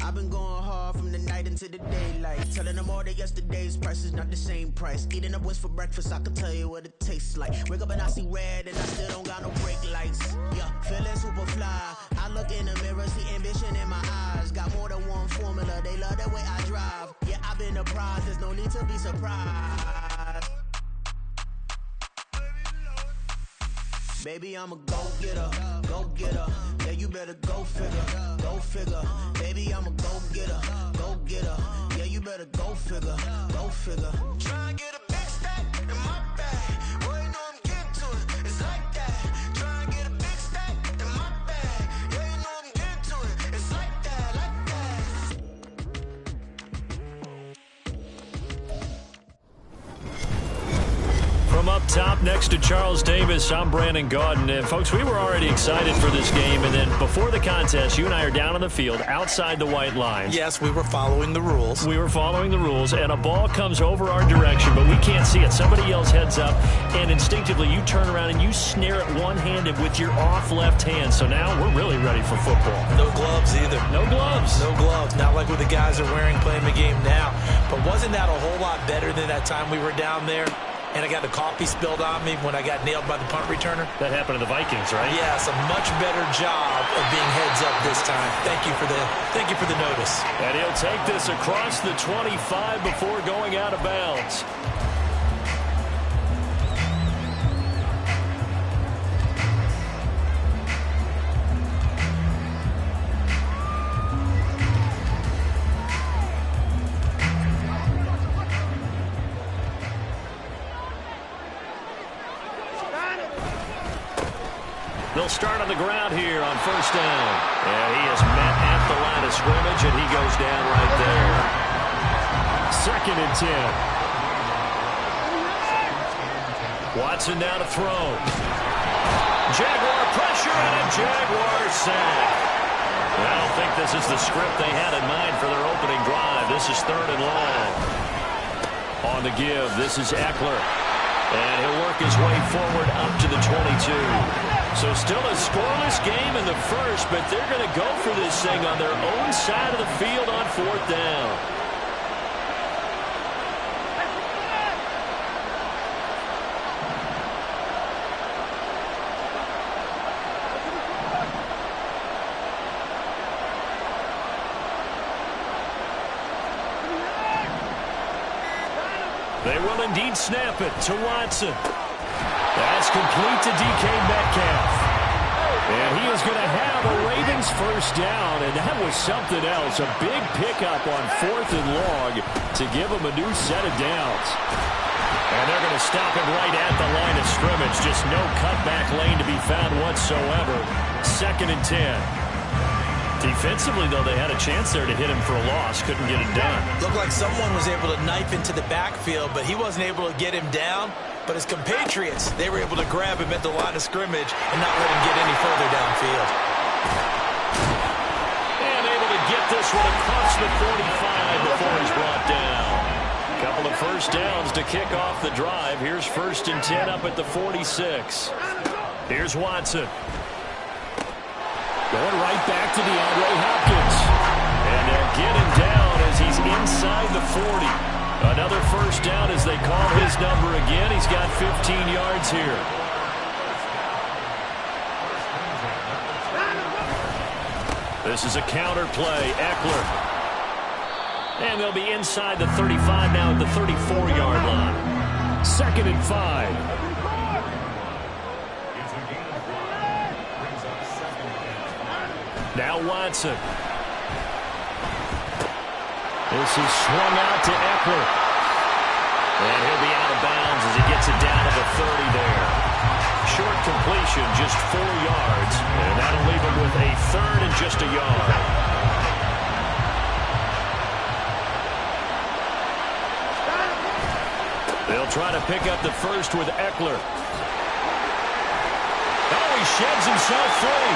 I've been going hard from the night into the daylight, telling them all that yesterday's price is not the same price. Eating up what's for breakfast, I can tell you what it tastes like. Wake up and I see red and I still don't got no brake lights. Yeah, feeling super fly. I look in the mirror, see ambition in my eyes. Got more than one formula, they love the way I drive. Yeah, I've been a prize, there's no need to be surprised. Baby, I'm a go-getter, go-getter. Yeah, you better go figure, go figure. Baby, I'm a go-getter, go-getter. Yeah, you better go figure, go figure. Try and get a big stack in my bag. Boy, you know I'm getting to it, it's like that. Try and get a big stack in my bag. Yeah, you know I'm getting to it, it's like that, like that. From up top next to Charles Davis, I'm Brandon Gaudin. And, folks, we were already excited for this game. And then before the contest, you and I are down on the field outside the white lines. Yes, we were following the rules. We were following the rules, and a ball comes over our direction, but we can't see it. Somebody yells heads up, and instinctively you turn around and you snare it one-handed with your off left hand. So now we're really ready for football. No gloves either. No gloves. No gloves. Not like what the guys are wearing playing the game now. But wasn't that a whole lot better than that time we were down there? And I got the coffee spilled on me when I got nailed by the punt returner. That happened to the Vikings, right? Yes, a much better job of being heads up this time. Thank you for the notice. And he'll take this across the 25 before going out of bounds. They'll start on the ground here on 1st down. And he is met at the line of scrimmage, and he goes down right there. 2nd and 10. Watson now to throw. Jaguar pressure and a Jaguar sack. I don't think this is the script they had in mind for their opening drive. This is 3rd and long. On the give, this is Eckler. And he'll work his way forward up to the 22. So still a scoreless game in the first, but they're going to go for this thing on their own side of the field on 4th down. They will indeed snap it to Watson. That's complete to DK Metcalf. And he is going to have a Ravens 1st down, and that was something else. A big pickup on 4th and long to give him a new set of downs. And they're going to stop him right at the line of scrimmage. Just no cutback lane to be found whatsoever. 2nd and 10. Defensively, though, they had a chance there to hit him for a loss. Couldn't get it done. Looked like someone was able to knife into the backfield, but he wasn't able to get him down. But his compatriots, they were able to grab him at the line of scrimmage and not let him get any further downfield. And able to get this one across the 45 before he's brought down. Couple of 1st downs to kick off the drive. Here's 1st and 10 up at the 46. Here's Watson. Going right back to DeAndre Hopkins. And they'll get him down as he's inside the 40. Another 1st down as they call his number again. He's got 15 yards here. This is a counter play. Eckler. And they'll be inside the 35 now at the 34-yard line. 2nd and 5. Now Watson. This is swung out to Eckler. And he'll be out of bounds as he gets it down to the 30 there. Short completion, just 4 yards. And that'll leave him with a third and just a yard. They'll try to pick up the first with Eckler. Oh, he sheds himself free.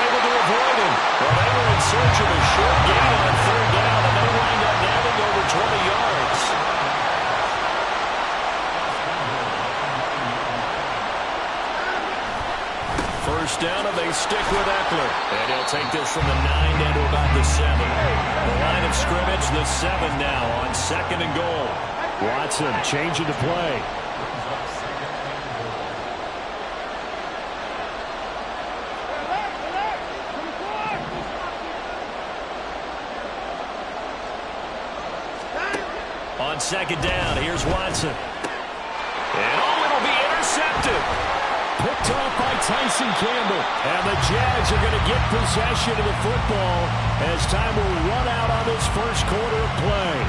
Able to avoid him. Well, they were in search of a short gain on third down, and they wind up nabbing over 20 yards. First down, and they stick with Eckler. And he'll take this from the 9 down to about the 7. The line of scrimmage, the 7 now on 2nd and goal. Watson changing to play. On 2nd down, here's Watson. And it'll be intercepted. Picked off by Tyson Campbell. And the Jags are going to get possession of the football as time will run out on this first quarter of play.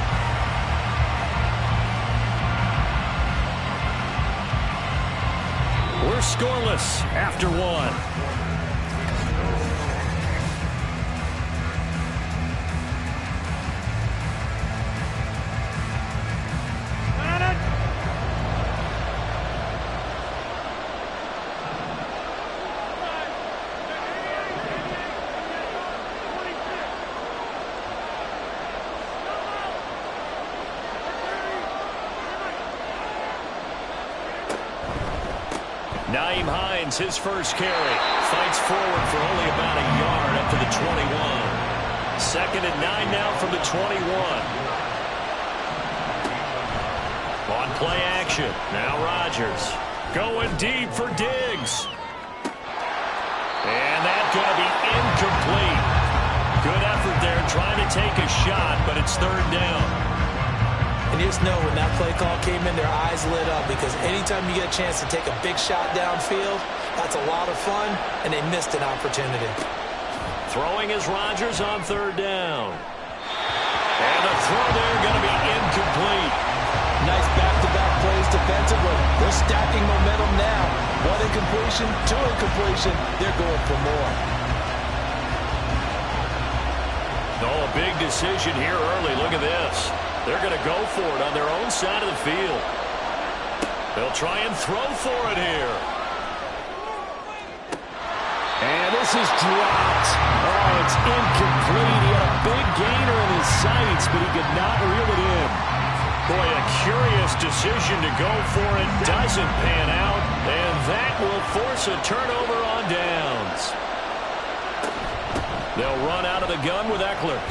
We're scoreless after 1. His first carry. Fights forward for only about a yard up to the 21. 2nd and 9 now from the 21. On play action. Now Rodgers. Going deep for Diggs. And that's going to be incomplete. Good effort there trying to take a shot, but it's 3rd down. And you just know when that play call came in, their eyes lit up because anytime you get a chance to take a big shot downfield, that's a lot of fun, and they missed an opportunity. Throwing is Rodgers on 3rd down. And the throw there going to be incomplete. Nice back-to-back plays defensively. They're stacking momentum now. 1 incompletion, 2 incompletion. They're going for more. Oh, a big decision here early. Look at this. They're going to go for it on their own side of the field. They'll try and throw for it here. And this is dropped. Oh, it's incomplete. He had a big gainer in his sights, but he could not reel it in. Boy, a curious decision to go for it. Doesn't pan out, and that will force a turnover on downs. They'll run out of the gun with Eckler.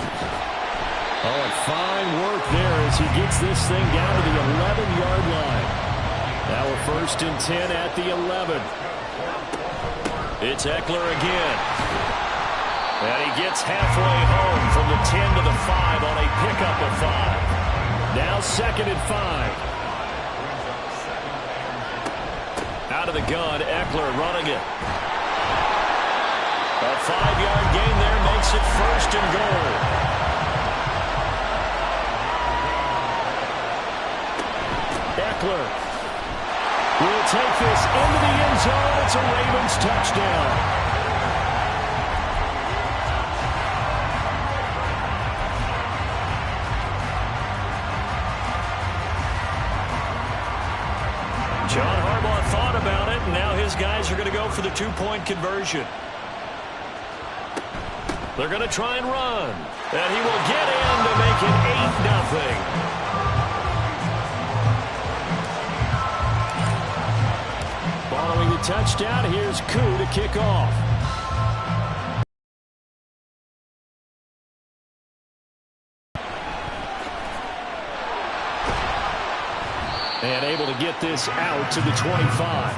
Oh, and fine work there as he gets this thing down to the 11-yard line. Now we're 1st and 10 at the 11. It's Eckler again. And he gets halfway home from the 10 to the 5 on a pickup of 5. Now 2nd and 5. Out of the gun, Eckler running it. A 5-yard gain there makes it 1st and goal. Eckler will take this into the end zone. It's a Ravens touchdown. John Harbaugh thought about it, and now his guys are going to go for the 2-point conversion. They're going to try and run. And he will get in to make it 8-0. Following the touchdown, here's Koo to kick off. And able to get this out to the 25.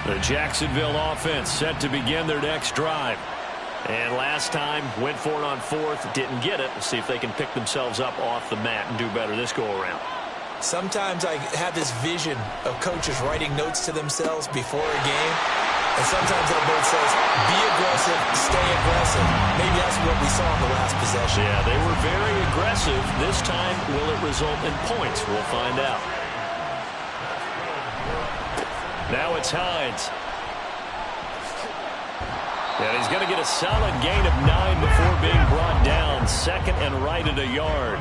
The Jacksonville offense set to begin their next drive. And last time, went for it on fourth, didn't get it. We'll see if they can pick themselves up off the mat and do better this go-around. Sometimes I have this vision of coaches writing notes to themselves before a game. And sometimes that note says, be aggressive, stay aggressive. Maybe that's what we saw in the last possession. Yeah, they were very aggressive. This time, will it result in points? We'll find out. Now it's Hines. And he's going to get a solid gain of 9 before being brought down. Second and right at a yard.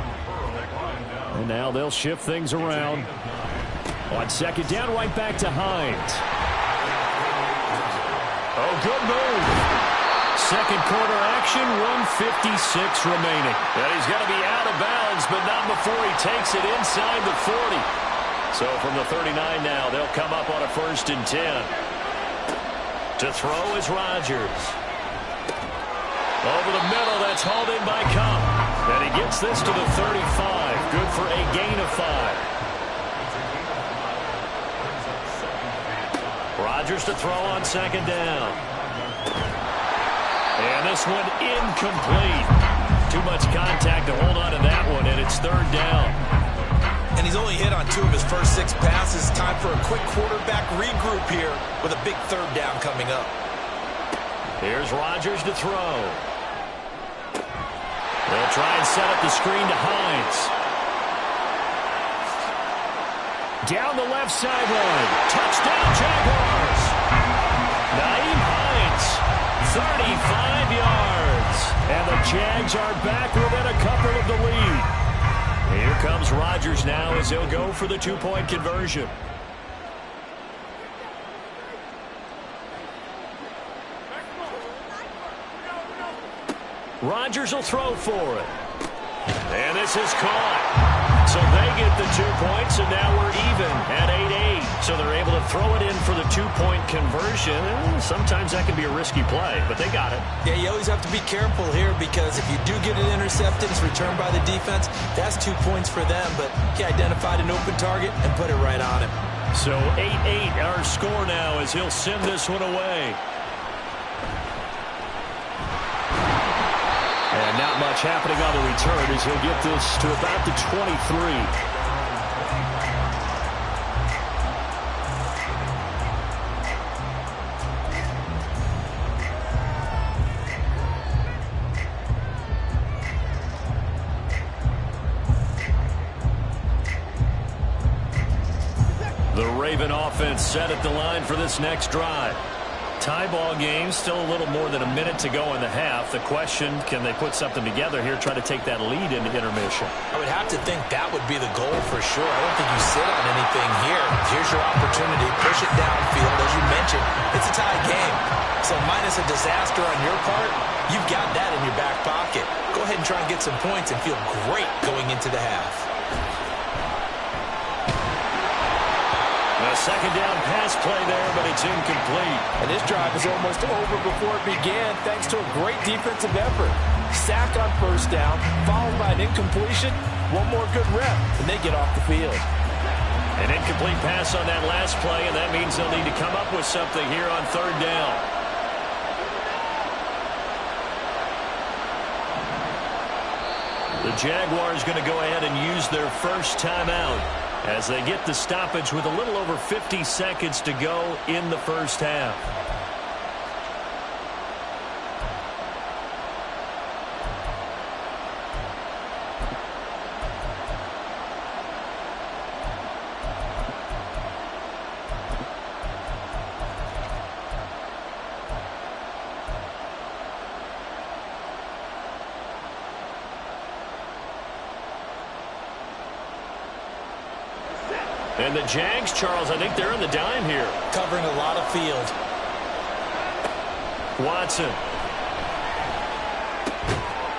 And now they'll shift things around. On second down, right back to Hines. Oh, good move. Second quarter action, 1:56 remaining. And he's going to be out of bounds, but not before he takes it inside the 40. So from the 39 now, they'll come up on a 1st and 10. To throw is Rodgers. Over the middle, that's hauled in by Cup. And he gets this to the 35. Good for a gain of 5. Rodgers to throw on second down. And this one incomplete. Too much contact to hold on to that one, and it's 3rd down. And he's only hit on 2 of his first 6 passes. Time for a quick quarterback regroup here with a big 3rd down coming up. Here's Rodgers to throw. They'll try and set up the screen to Hines. Down the left sideline. Touchdown, Jaguars. Naeem Hines, 35 yards. And the Jags are back within a couple of the lead. Here comes Rodgers now as he'll go for the 2-point conversion. Rodgers will throw for it. And this is caught. So they get the 2 points, and now we're even at 8-8. So they're able to throw it in for the 2-point conversion. Sometimes that can be a risky play, but they got it. Yeah, you always have to be careful here because if you do get an intercepted, it's returned by the defense. That's 2 points for them, but he identified an open target and put it right on him. So 8-8 our score now as he'll send this one away. And not much happening on the return as he'll get this to about the 23. The Raven offense set at the line for this next drive. Tie ball game, still a little more than a minute to go in the half. The question, can they put something together here, try to take that lead into intermission? I would have to think that would be the goal for sure. I don't think you sit on anything here. Here's your opportunity. Push it downfield. As you mentioned, it's a tie game. So minus a disaster on your part, you've got that in your back pocket. Go ahead and try and get some points and feel great going into the half. A second down pass play there, but it's incomplete. And this drive is almost over before it began thanks to a great defensive effort. Sack on 1st down, followed by an incompletion. One more good rep, and they get off the field. An incomplete pass on that last play, and that means they'll need to come up with something here on 3rd down. The Jaguars going to go ahead and use their first timeout as they get the stoppage with a little over 50 seconds to go in the 1st half. And the Jags, Charles, I think they're in the dime here. Covering a lot of field. Watson.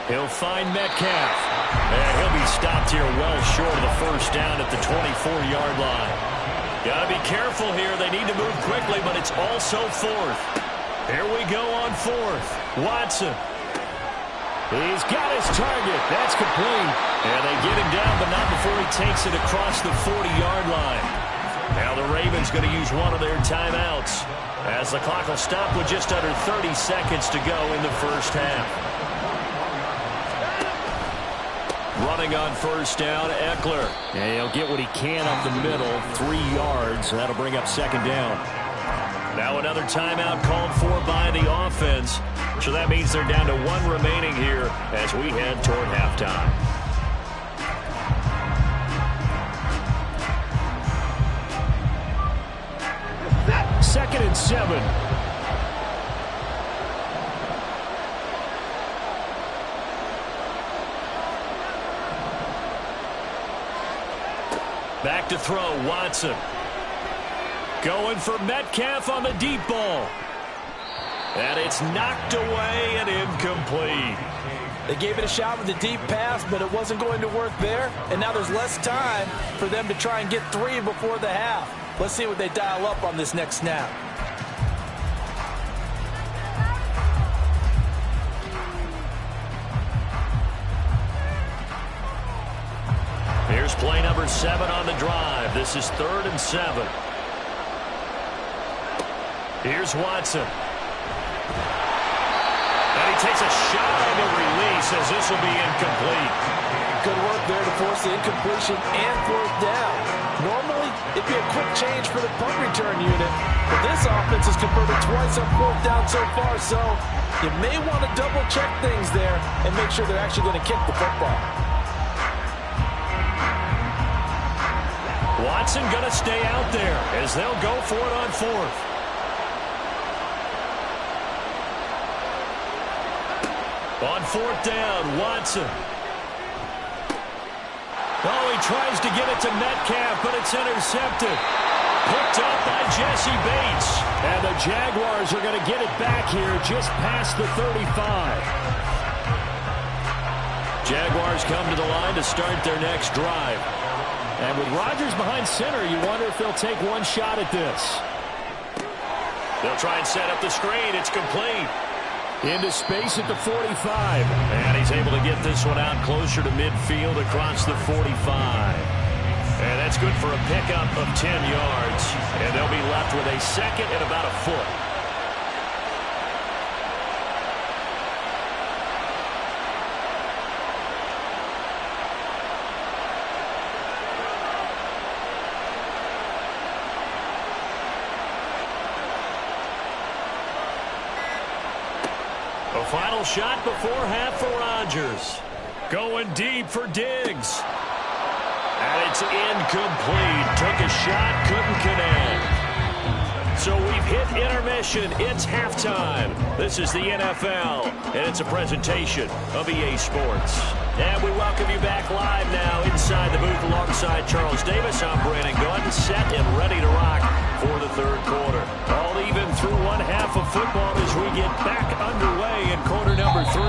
He'll find Metcalf. And he'll be stopped here well short of the 1st down at the 24-yard line. Got to be careful here. They need to move quickly, but it's also 4th. Here we go on 4th. Watson. He's got his target. That's complete. And they get him down, but not before he takes it across the 40-yard line. Now the Ravens going to use one of their timeouts as the clock will stop with just under 30 seconds to go in the first half. Running on first down, Eckler. And he'll get what he can up the middle, 3 yards. That'll bring up second down. Now another timeout called for by the offense. So that means they're down to 1 remaining here as we head toward halftime. Second and 7. Back to throw, Watson. Going for Metcalf on the deep ball. And it's knocked away and incomplete. They gave it a shot with the deep pass, but it wasn't going to work there. And now there's less time for them to try and get 3 before the half. Let's see what they dial up on this next snap. Here's play number 7 on the drive. This is 3rd and 7. Here's Watson. And he takes a shot on the release as this will be incomplete. Good work there to force the incompletion and 4th down. Normally, it'd be a quick change for the punt return unit, but this offense has converted twice on 4th down so far, so you may want to double-check things there and make sure they're actually going to kick the football. Watson going to stay out there as they'll go for it on 4th. On 4th down, Watson. Oh, he tries to get it to Metcalf, but it's intercepted. Picked up by Jesse Bates. And the Jaguars are going to get it back here just past the 35. Jaguars come to the line to start their next drive. And with Rodgers behind center, you wonder if they'll take one shot at this. They'll try and set up the screen. It's complete. Into space at the 45. And he's able to get this one out closer to midfield across the 45. And that's good for a pickup of 10 yards. And they'll be left with a second and about a foot. A final shot before half for Rodgers. Going deep for Diggs. And it's incomplete. Took a shot, couldn't connect. So we've hit intermission. It's halftime. This is the NFL, and it's a presentation of EA Sports. And we welcome you back live now inside the booth alongside Charles Davis. I'm Brandon Gunn, set and ready to rock for the 3rd quarter. All even through 1 half of football as we get back underway in quarter number 3.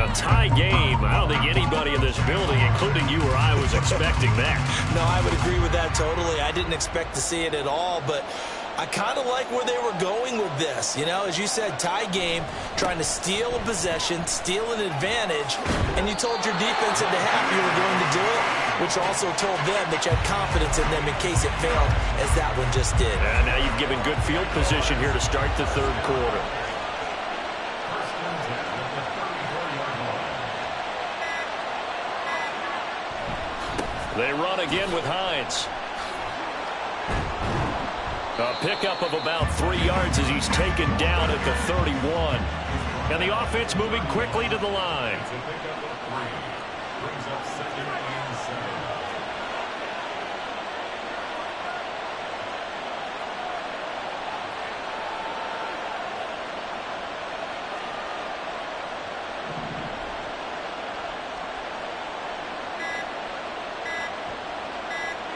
A tie game. I don't think anybody in this building, including you or I, was expecting that. No, I would agree with that totally. I didn't expect to see it at all, but I kind of like where they were going with this. You know, as you said, tie game, trying to steal a possession, steal an advantage, and you told your defense at the half you were going to do it, which also told them that you had confidence in them in case it failed, as that one just did. And now you've given good field position here to start the 3rd quarter. They run again with Hines. A pickup of about 3 yards as he's taken down at the 31. And the offense moving quickly to the line.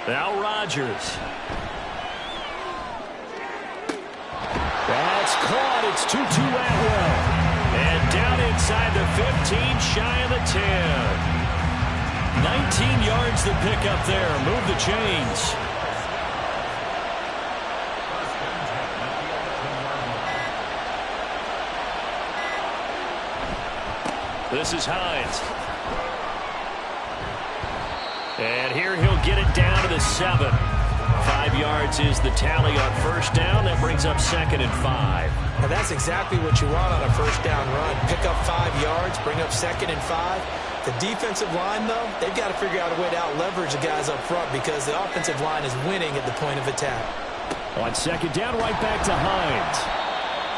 Now Rodgers. That's caught. It's 2-2 Atwell. And down inside the 15, shy of the 10. 19 yards to pick up there. Move the chains. This is Hines. And here he'll get it down to the 7. 5 5 yards is the tally on first down. That brings up 2nd and 5. Now that's exactly what you want on a first down run. Pick up 5 yards, bring up 2nd and 5. The defensive line, though, they've got to figure out a way to out-leverage the guys up front because the offensive line is winning at the point of attack. On 2nd down, right back to Hines.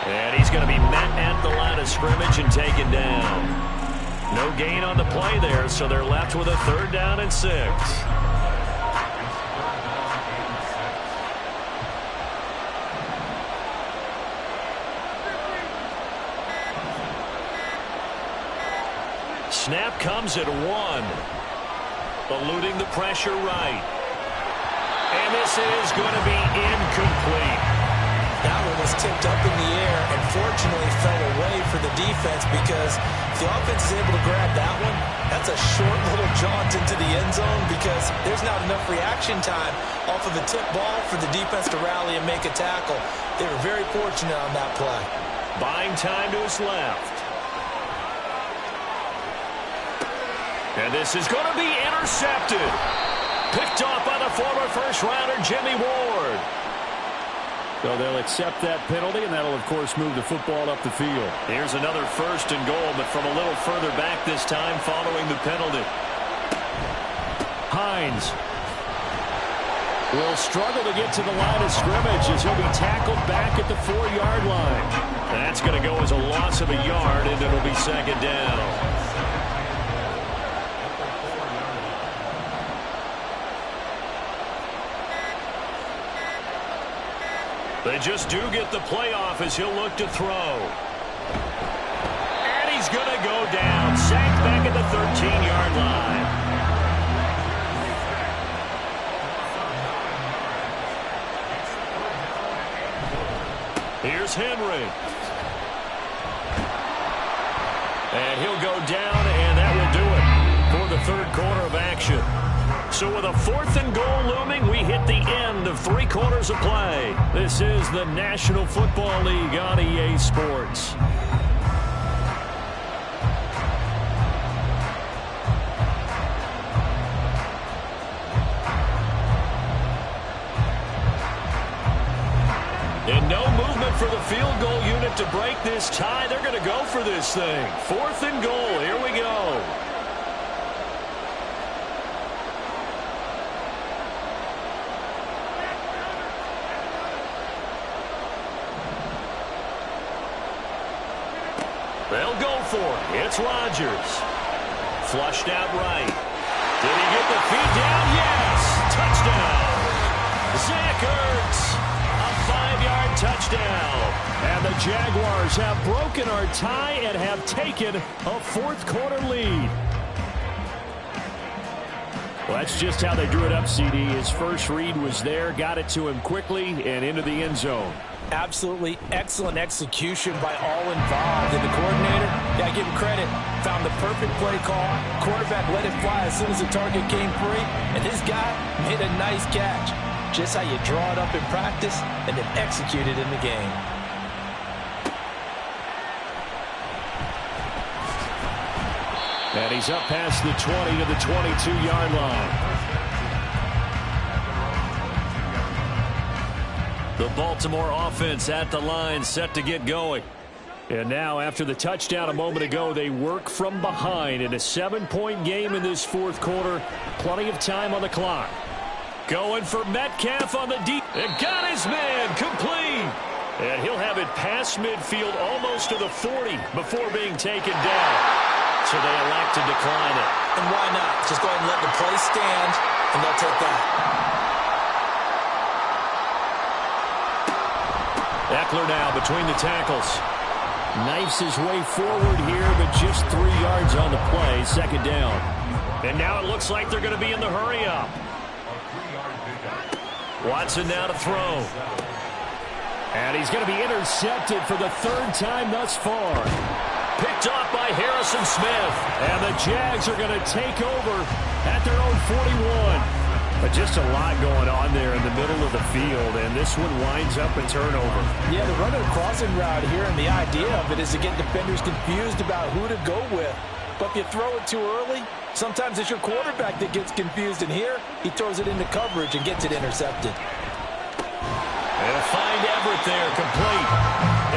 And he's going to be met at the line of scrimmage and taken down. No gain on the play there, so they're left with a 3rd down and 6. Snap comes at 1. Eluding the pressure right. And this is going to be incomplete. That one was tipped up in the air and fortunately fell away for the defense because if the offense is able to grab that one, that's a short little jaunt into the end zone because there's not enough reaction time off of a tip ball for the defense to rally and make a tackle. They were very fortunate on that play. Buying time to his left. And this is going to be intercepted. Picked off by the former first-rounder Jimmy Ward. So they'll accept that penalty, and that'll, of course, move the football up the field. Here's another 1st and goal, but from a little further back this time following the penalty. Hines will struggle to get to the line of scrimmage as he'll be tackled back at the 4-yard line. That's going to go as a loss of a yard, and it'll be 2nd down. They just do get the playoff as he'll look to throw. And he's going to go down. Sacked back at the 13-yard line. Here's Henry. And he'll go down, and that will do it for the 3rd quarter of action. So with a 4th and goal looming, we hit the end of 3 quarters of play. This is the National Football League on EA Sports. And no movement for the field goal unit to break this tie. They're going to go for this thing. 4th and goal. Here we go. They'll go for it. It's Rodgers. Flushed out right. Did he get the feet down? Yes! Touchdown! Zach Ertz. A 5-yard touchdown. And the Jaguars have broken our tie and have taken a 4th quarter lead. Well, that's just how they drew it up, CD. His first read was there, got it to him quickly, and into the end zone. Absolutely excellent execution by all involved. And the coordinator, got to give him credit, found the perfect play call. Quarterback let it fly as soon as the target came free. And his guy made a nice catch. Just how you draw it up in practice and then execute it in the game. And he's up past the 20 to the 22-yard line. The Baltimore offense at the line, set to get going. And now, after the touchdown a moment ago, they work from behind in a 7-point game in this 4th quarter. Plenty of time on the clock. Going for Metcalf on the deep. And got his man complete. And he'll have it past midfield almost to the 40 before being taken down. So they elect to decline it. And why not? Just go ahead and let the play stand, and they'll take that. Eckler now between the tackles. Knifes his way forward here, but just 3 yards on the play. 2nd down. And now it looks like they're going to be in the hurry-up. Watson now to throw. And he's going to be intercepted for the 3rd time thus far. Picked off by Harrison Smith. And the Jags are going to take over at their own 41. But just a lot going on there in the middle of the field, and this one winds up a turnover. Yeah, they're running a crossing route here, and the idea of it is to get defenders confused about who to go with. But if you throw it too early, sometimes it's your quarterback that gets confused, and here he throws it into coverage and gets it intercepted. They'll find Everett there, complete.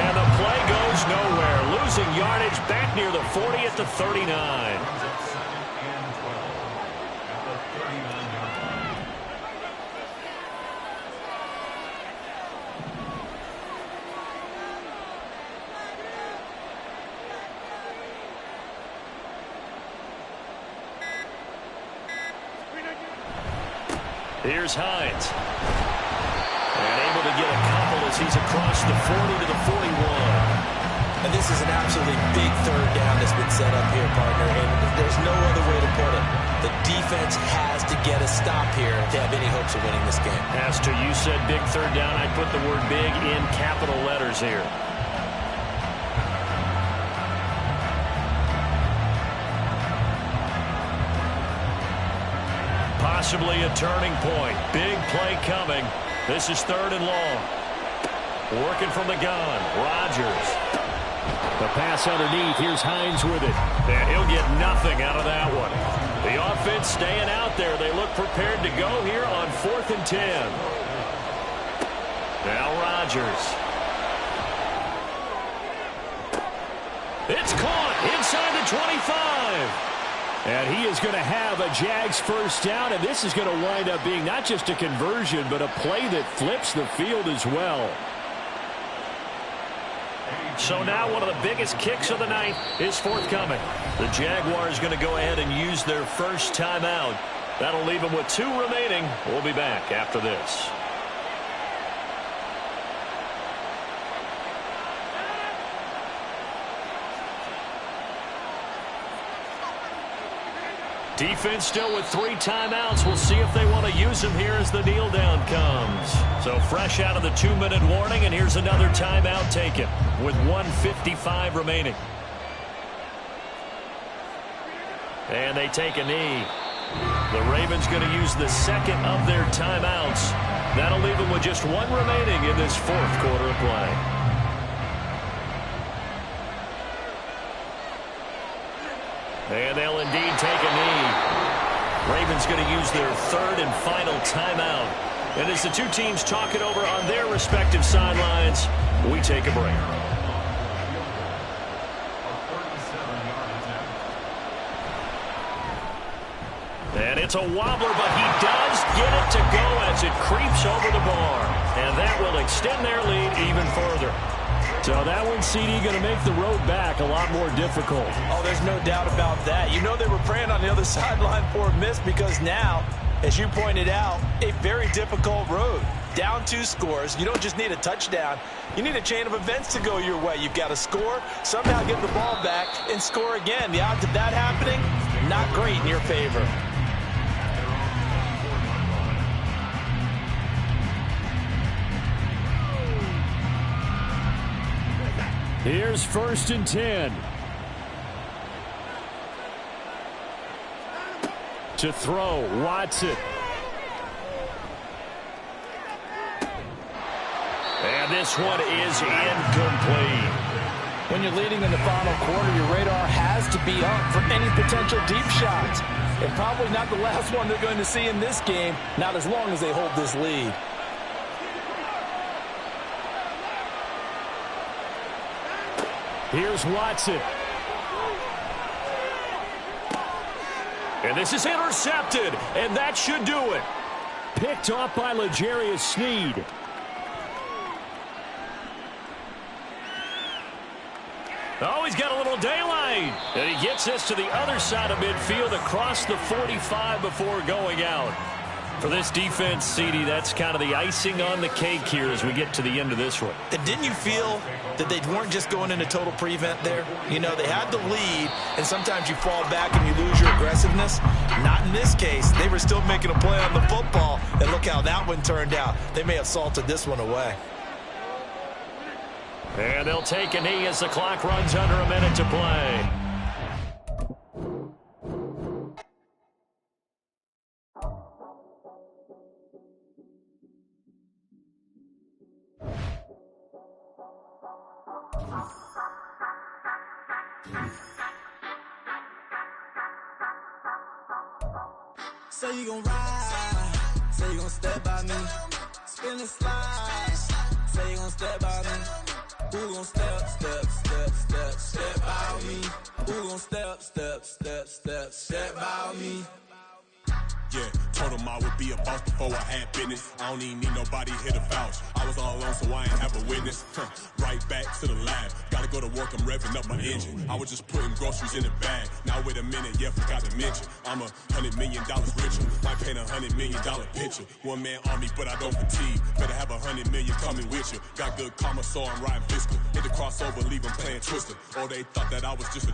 And the play goes nowhere. Losing yardage back near the 40 at the 39. Here's Hines. And able to get a couple as he's across the 40 to the 41. And this is an absolutely big third down that's been set up here, partner. And there's no other way to put it. The defense has to get a stop here to have any hopes of winning this game. Pastor, you said big third down. I put the word big in capital letters here. Possibly a turning point. Big play coming. This is 3rd and long. Working from the gun. Rodgers. The pass underneath. Here's Hines with it. And he'll get nothing out of that one. The offense staying out there. They look prepared to go here on 4th and 10. Now Rodgers. It's caught inside the 25. And he is going to have a Jags first down, and this is going to wind up being not just a conversion, but a play that flips the field as well. So now one of the biggest kicks of the night is forthcoming. The Jaguars going to go ahead and use their first timeout. That'll leave them with 2 remaining. We'll be back after this. Defense still with 3 timeouts. We'll see if they want to use them here as the kneel down comes. So fresh out of the 2-minute warning, and here's another timeout taken with 1:55 remaining. And they take a knee. The Ravens going to use the second of their timeouts. That'll leave them with just 1 remaining in this 4th quarter of play. And they'll indeed take a knee. Ravens going to use their 3rd and final timeout. And as the 2 teams talk it over on their respective sidelines, we take a break. And it's a wobbler, but he does get it to go as it creeps over the bar. And that will extend their lead even further. So that one, CD, going to make the road back a lot more difficult. Oh, there's no doubt about that. You know they were praying on the other sideline for a miss because now, as you pointed out, a very difficult road. Down 2 scores. You don't just need a touchdown. You need a chain of events to go your way. You've got to score, somehow get the ball back, and score again. The odds of that happening, not great in your favor. Here's 1st and 10. To throw, Watson. And this one is incomplete. When you're leading in the final quarter, your radar has to be up for any potential deep shots. And probably not the last one they're going to see in this game, not as long as they hold this lead. Here's Watson. And this is intercepted, and that should do it. Picked off by L'Jarius Sneed. Oh, he's got a little daylight. And he gets this to the other side of midfield across the 45 before going out. For this defense, CD, that's kind of the icing on the cake here as we get to the end of this one. And didn't you feel that they weren't just going into total prevent there? You know, they had the lead, and sometimes you fall back and you lose your aggressiveness. Not in this case. They were still making a play on the football, and look how that one turned out. They may have salted this one away. And they'll take a knee as the clock runs under a minute to play. Say you gon' ride, say you gon' step by me, spin and slide, step by me? Who gon' step, step, step, step, step by me? Who gon' step, step, step, step, step by me? Yeah, told him I would be a boss before I had business. I don't even need nobody here to vouch. I was all alone, so I ain't have a witness. Right back to the lab. Gotta go to work, I'm revving up my engine. I was just putting groceries in the bag. Now wait a minute, yeah, forgot to mention. I'm $100 million richer. Might paint $100 million picture. One man army, but I don't fatigue. Better have 100 million coming with you. Got good karma, so I'm riding fiscal. Hit the crossover, leave them playing Twister. Oh, they thought that I was just a...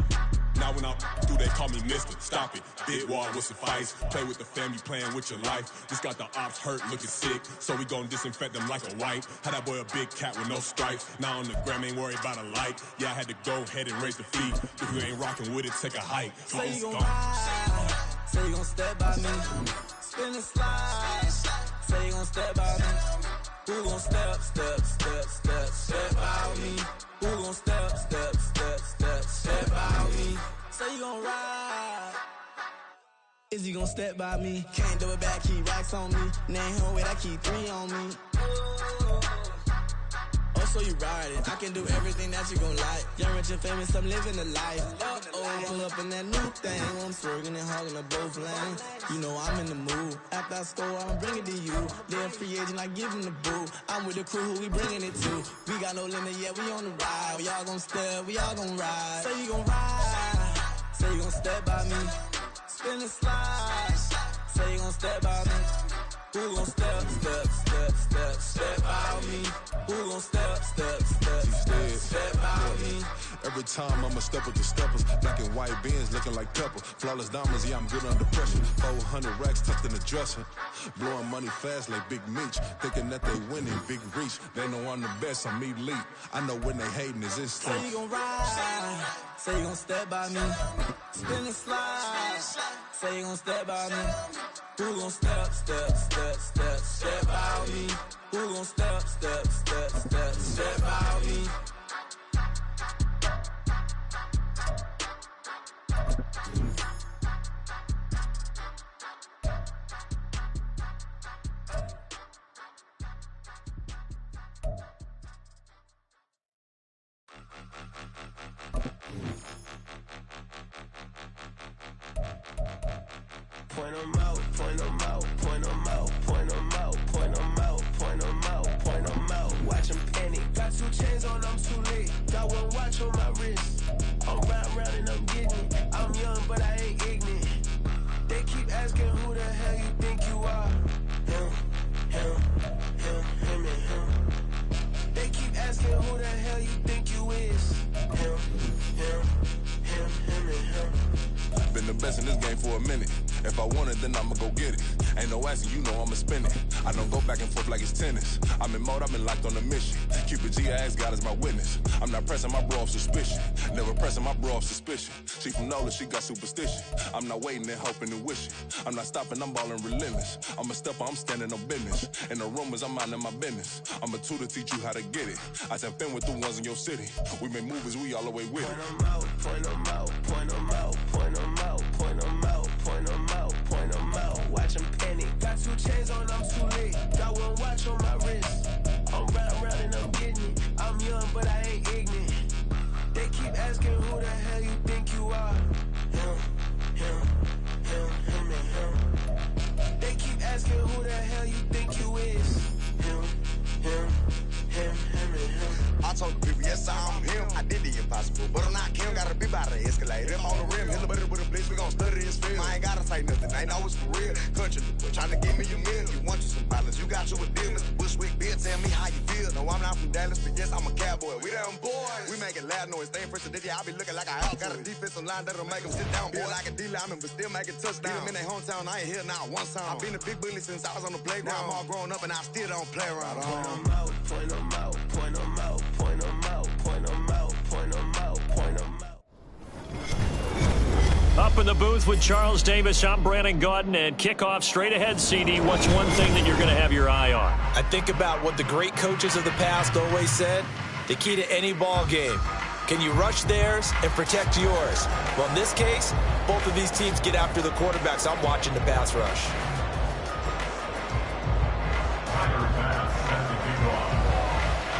Now when I do, they call me Mister. Stop it. Big wall will suffice. Play with the family, playing with your life. This got the ops hurt, looking sick. So we gon' disinfect them like a wipe. Had that boy a big cat with no stripes. Now on the gram, ain't worried about a light. Yeah, I had to go ahead and raise the feet. If you ain't rocking with it, take a hike. Say you gon' ride. Say you gon' step by me. Spin and slide. Say you gon' step by me. Who gon' step, step, step, step, step by me? Who gon' step, step, step, step, step by me? Say you gon' ride. Is you gon' step by me? Can't do it back, keep racks on me. Name home with I keep 3 on me. Oh, so you ride it. I can do everything that you gon' like. Young, rich, and famous, I'm living the life. Uh-oh, pull up in that new thing. I'm swerving and hogging the both lanes. You know I'm in the mood. After I score, I'ma bring it to you. They're a free agent, I give him the boo. I'm with the crew, who we bringing it to. We got no limit, yeah, we on the ride. We all gon' step, we all gon' ride. Say you gon' ride. Say you gon' step by me. Spin and slide. Say you gon' step by me. Who gon' step, step, step, step, step by me? Who gon' step, step, step, step, step by me? Every time I'm a step with the steppers. Black and white beans looking like pepper. Flawless diamonds, yeah, I'm good under pressure. 400 racks tucked in the dresser. Blowing money fast like Big Meech. Thinking that they winning, big reach. They know I'm the best, I'm elite. I know when they hating is instinct. Say you gon' ride. Say you gon' step by me. Spin and slide. Say you gon' step by me. Who gon' step, step, step, step, step by me? Who gon' step, step, step, step, step by me? Point 'em out, point 'em out, point 'em out, point 'em out, point 'em out, point 'em out, point 'em out. Watch 'em panic. Got 2 chains on, I'm too late. Got 1 watch on my wrist. I'm round and I'm getting it. I'm young, but I ain't ignorant. They keep asking who the hell you think you are. Him, and him. They keep asking who the hell you think you is. Him, and him. Been the best in this game for a minute. If I want it, then I'ma go get it. Ain't no asking, you know I'ma spin it. I don't go back and forth like it's tennis. I'm in mode, I've been locked on a mission. Keep it G, I ask God as my witness. I'm not pressing my bro off suspicion. Never pressing my bro off suspicion. She from Nola, she got superstition. I'm not waiting and hoping and wishing. I'm not stopping, I'm balling relentless. I'm a stepper, I'm standing on business. In the rumors, I'm minding my business. I'm a tutor, teach you how to get it. I said, fin with the ones in your city. We make movies, we all the way with it. Point 'em out, point 'em out, point 'em out, point 'em out, point 'em out, point 'em out, point 'em out. Watch 'em panic. Got 2 chains on, I'm too late. Got 1 watch on my wrist. I'm round and I'm getting it. I'm young, but I ain't ignorant. They keep asking who the hell you think you are. Him, and him. They keep asking who the hell you think you is. Him, and him. I told the people, yes, I'm him. I did the impossible, but I'm not Kim. Gotta be by the escalator. I'm on the rim, hit the butter with a blitz. We gon' study this film. I ain't gotta say nothing. I know it's for real. Country, trying to give me a meal. You want you some violence. You got you a deal, Mr. Bushwick. Bill, tell me how you feel. No, I'm not from Dallas, but yes, I'm a cowboy. We them boys. We making loud noise. Staying first today, I be looking like a house. Got a defensive line that'll make them sit down. Boy, like a D-lineman, but still making touchdowns. Beat them in their hometown. I ain't here now one time. I've been a big bully since I was on the playground. I'm all grown up and I still don't play around. Point 'em out, point 'em out, point 'em out, point 'em out, point 'em out, point 'em out, point 'em out. Up in the booth with Charles Davis, I'm Brandon Gaudin, and kickoff straight ahead, CD. What's one thing that you're going to have your eye on? I think about what the great coaches of the past always said. The key to any ball game. Can you rush theirs and protect yours? Well, in this case, both of these teams get after the quarterbacks. I'm watching the pass rush.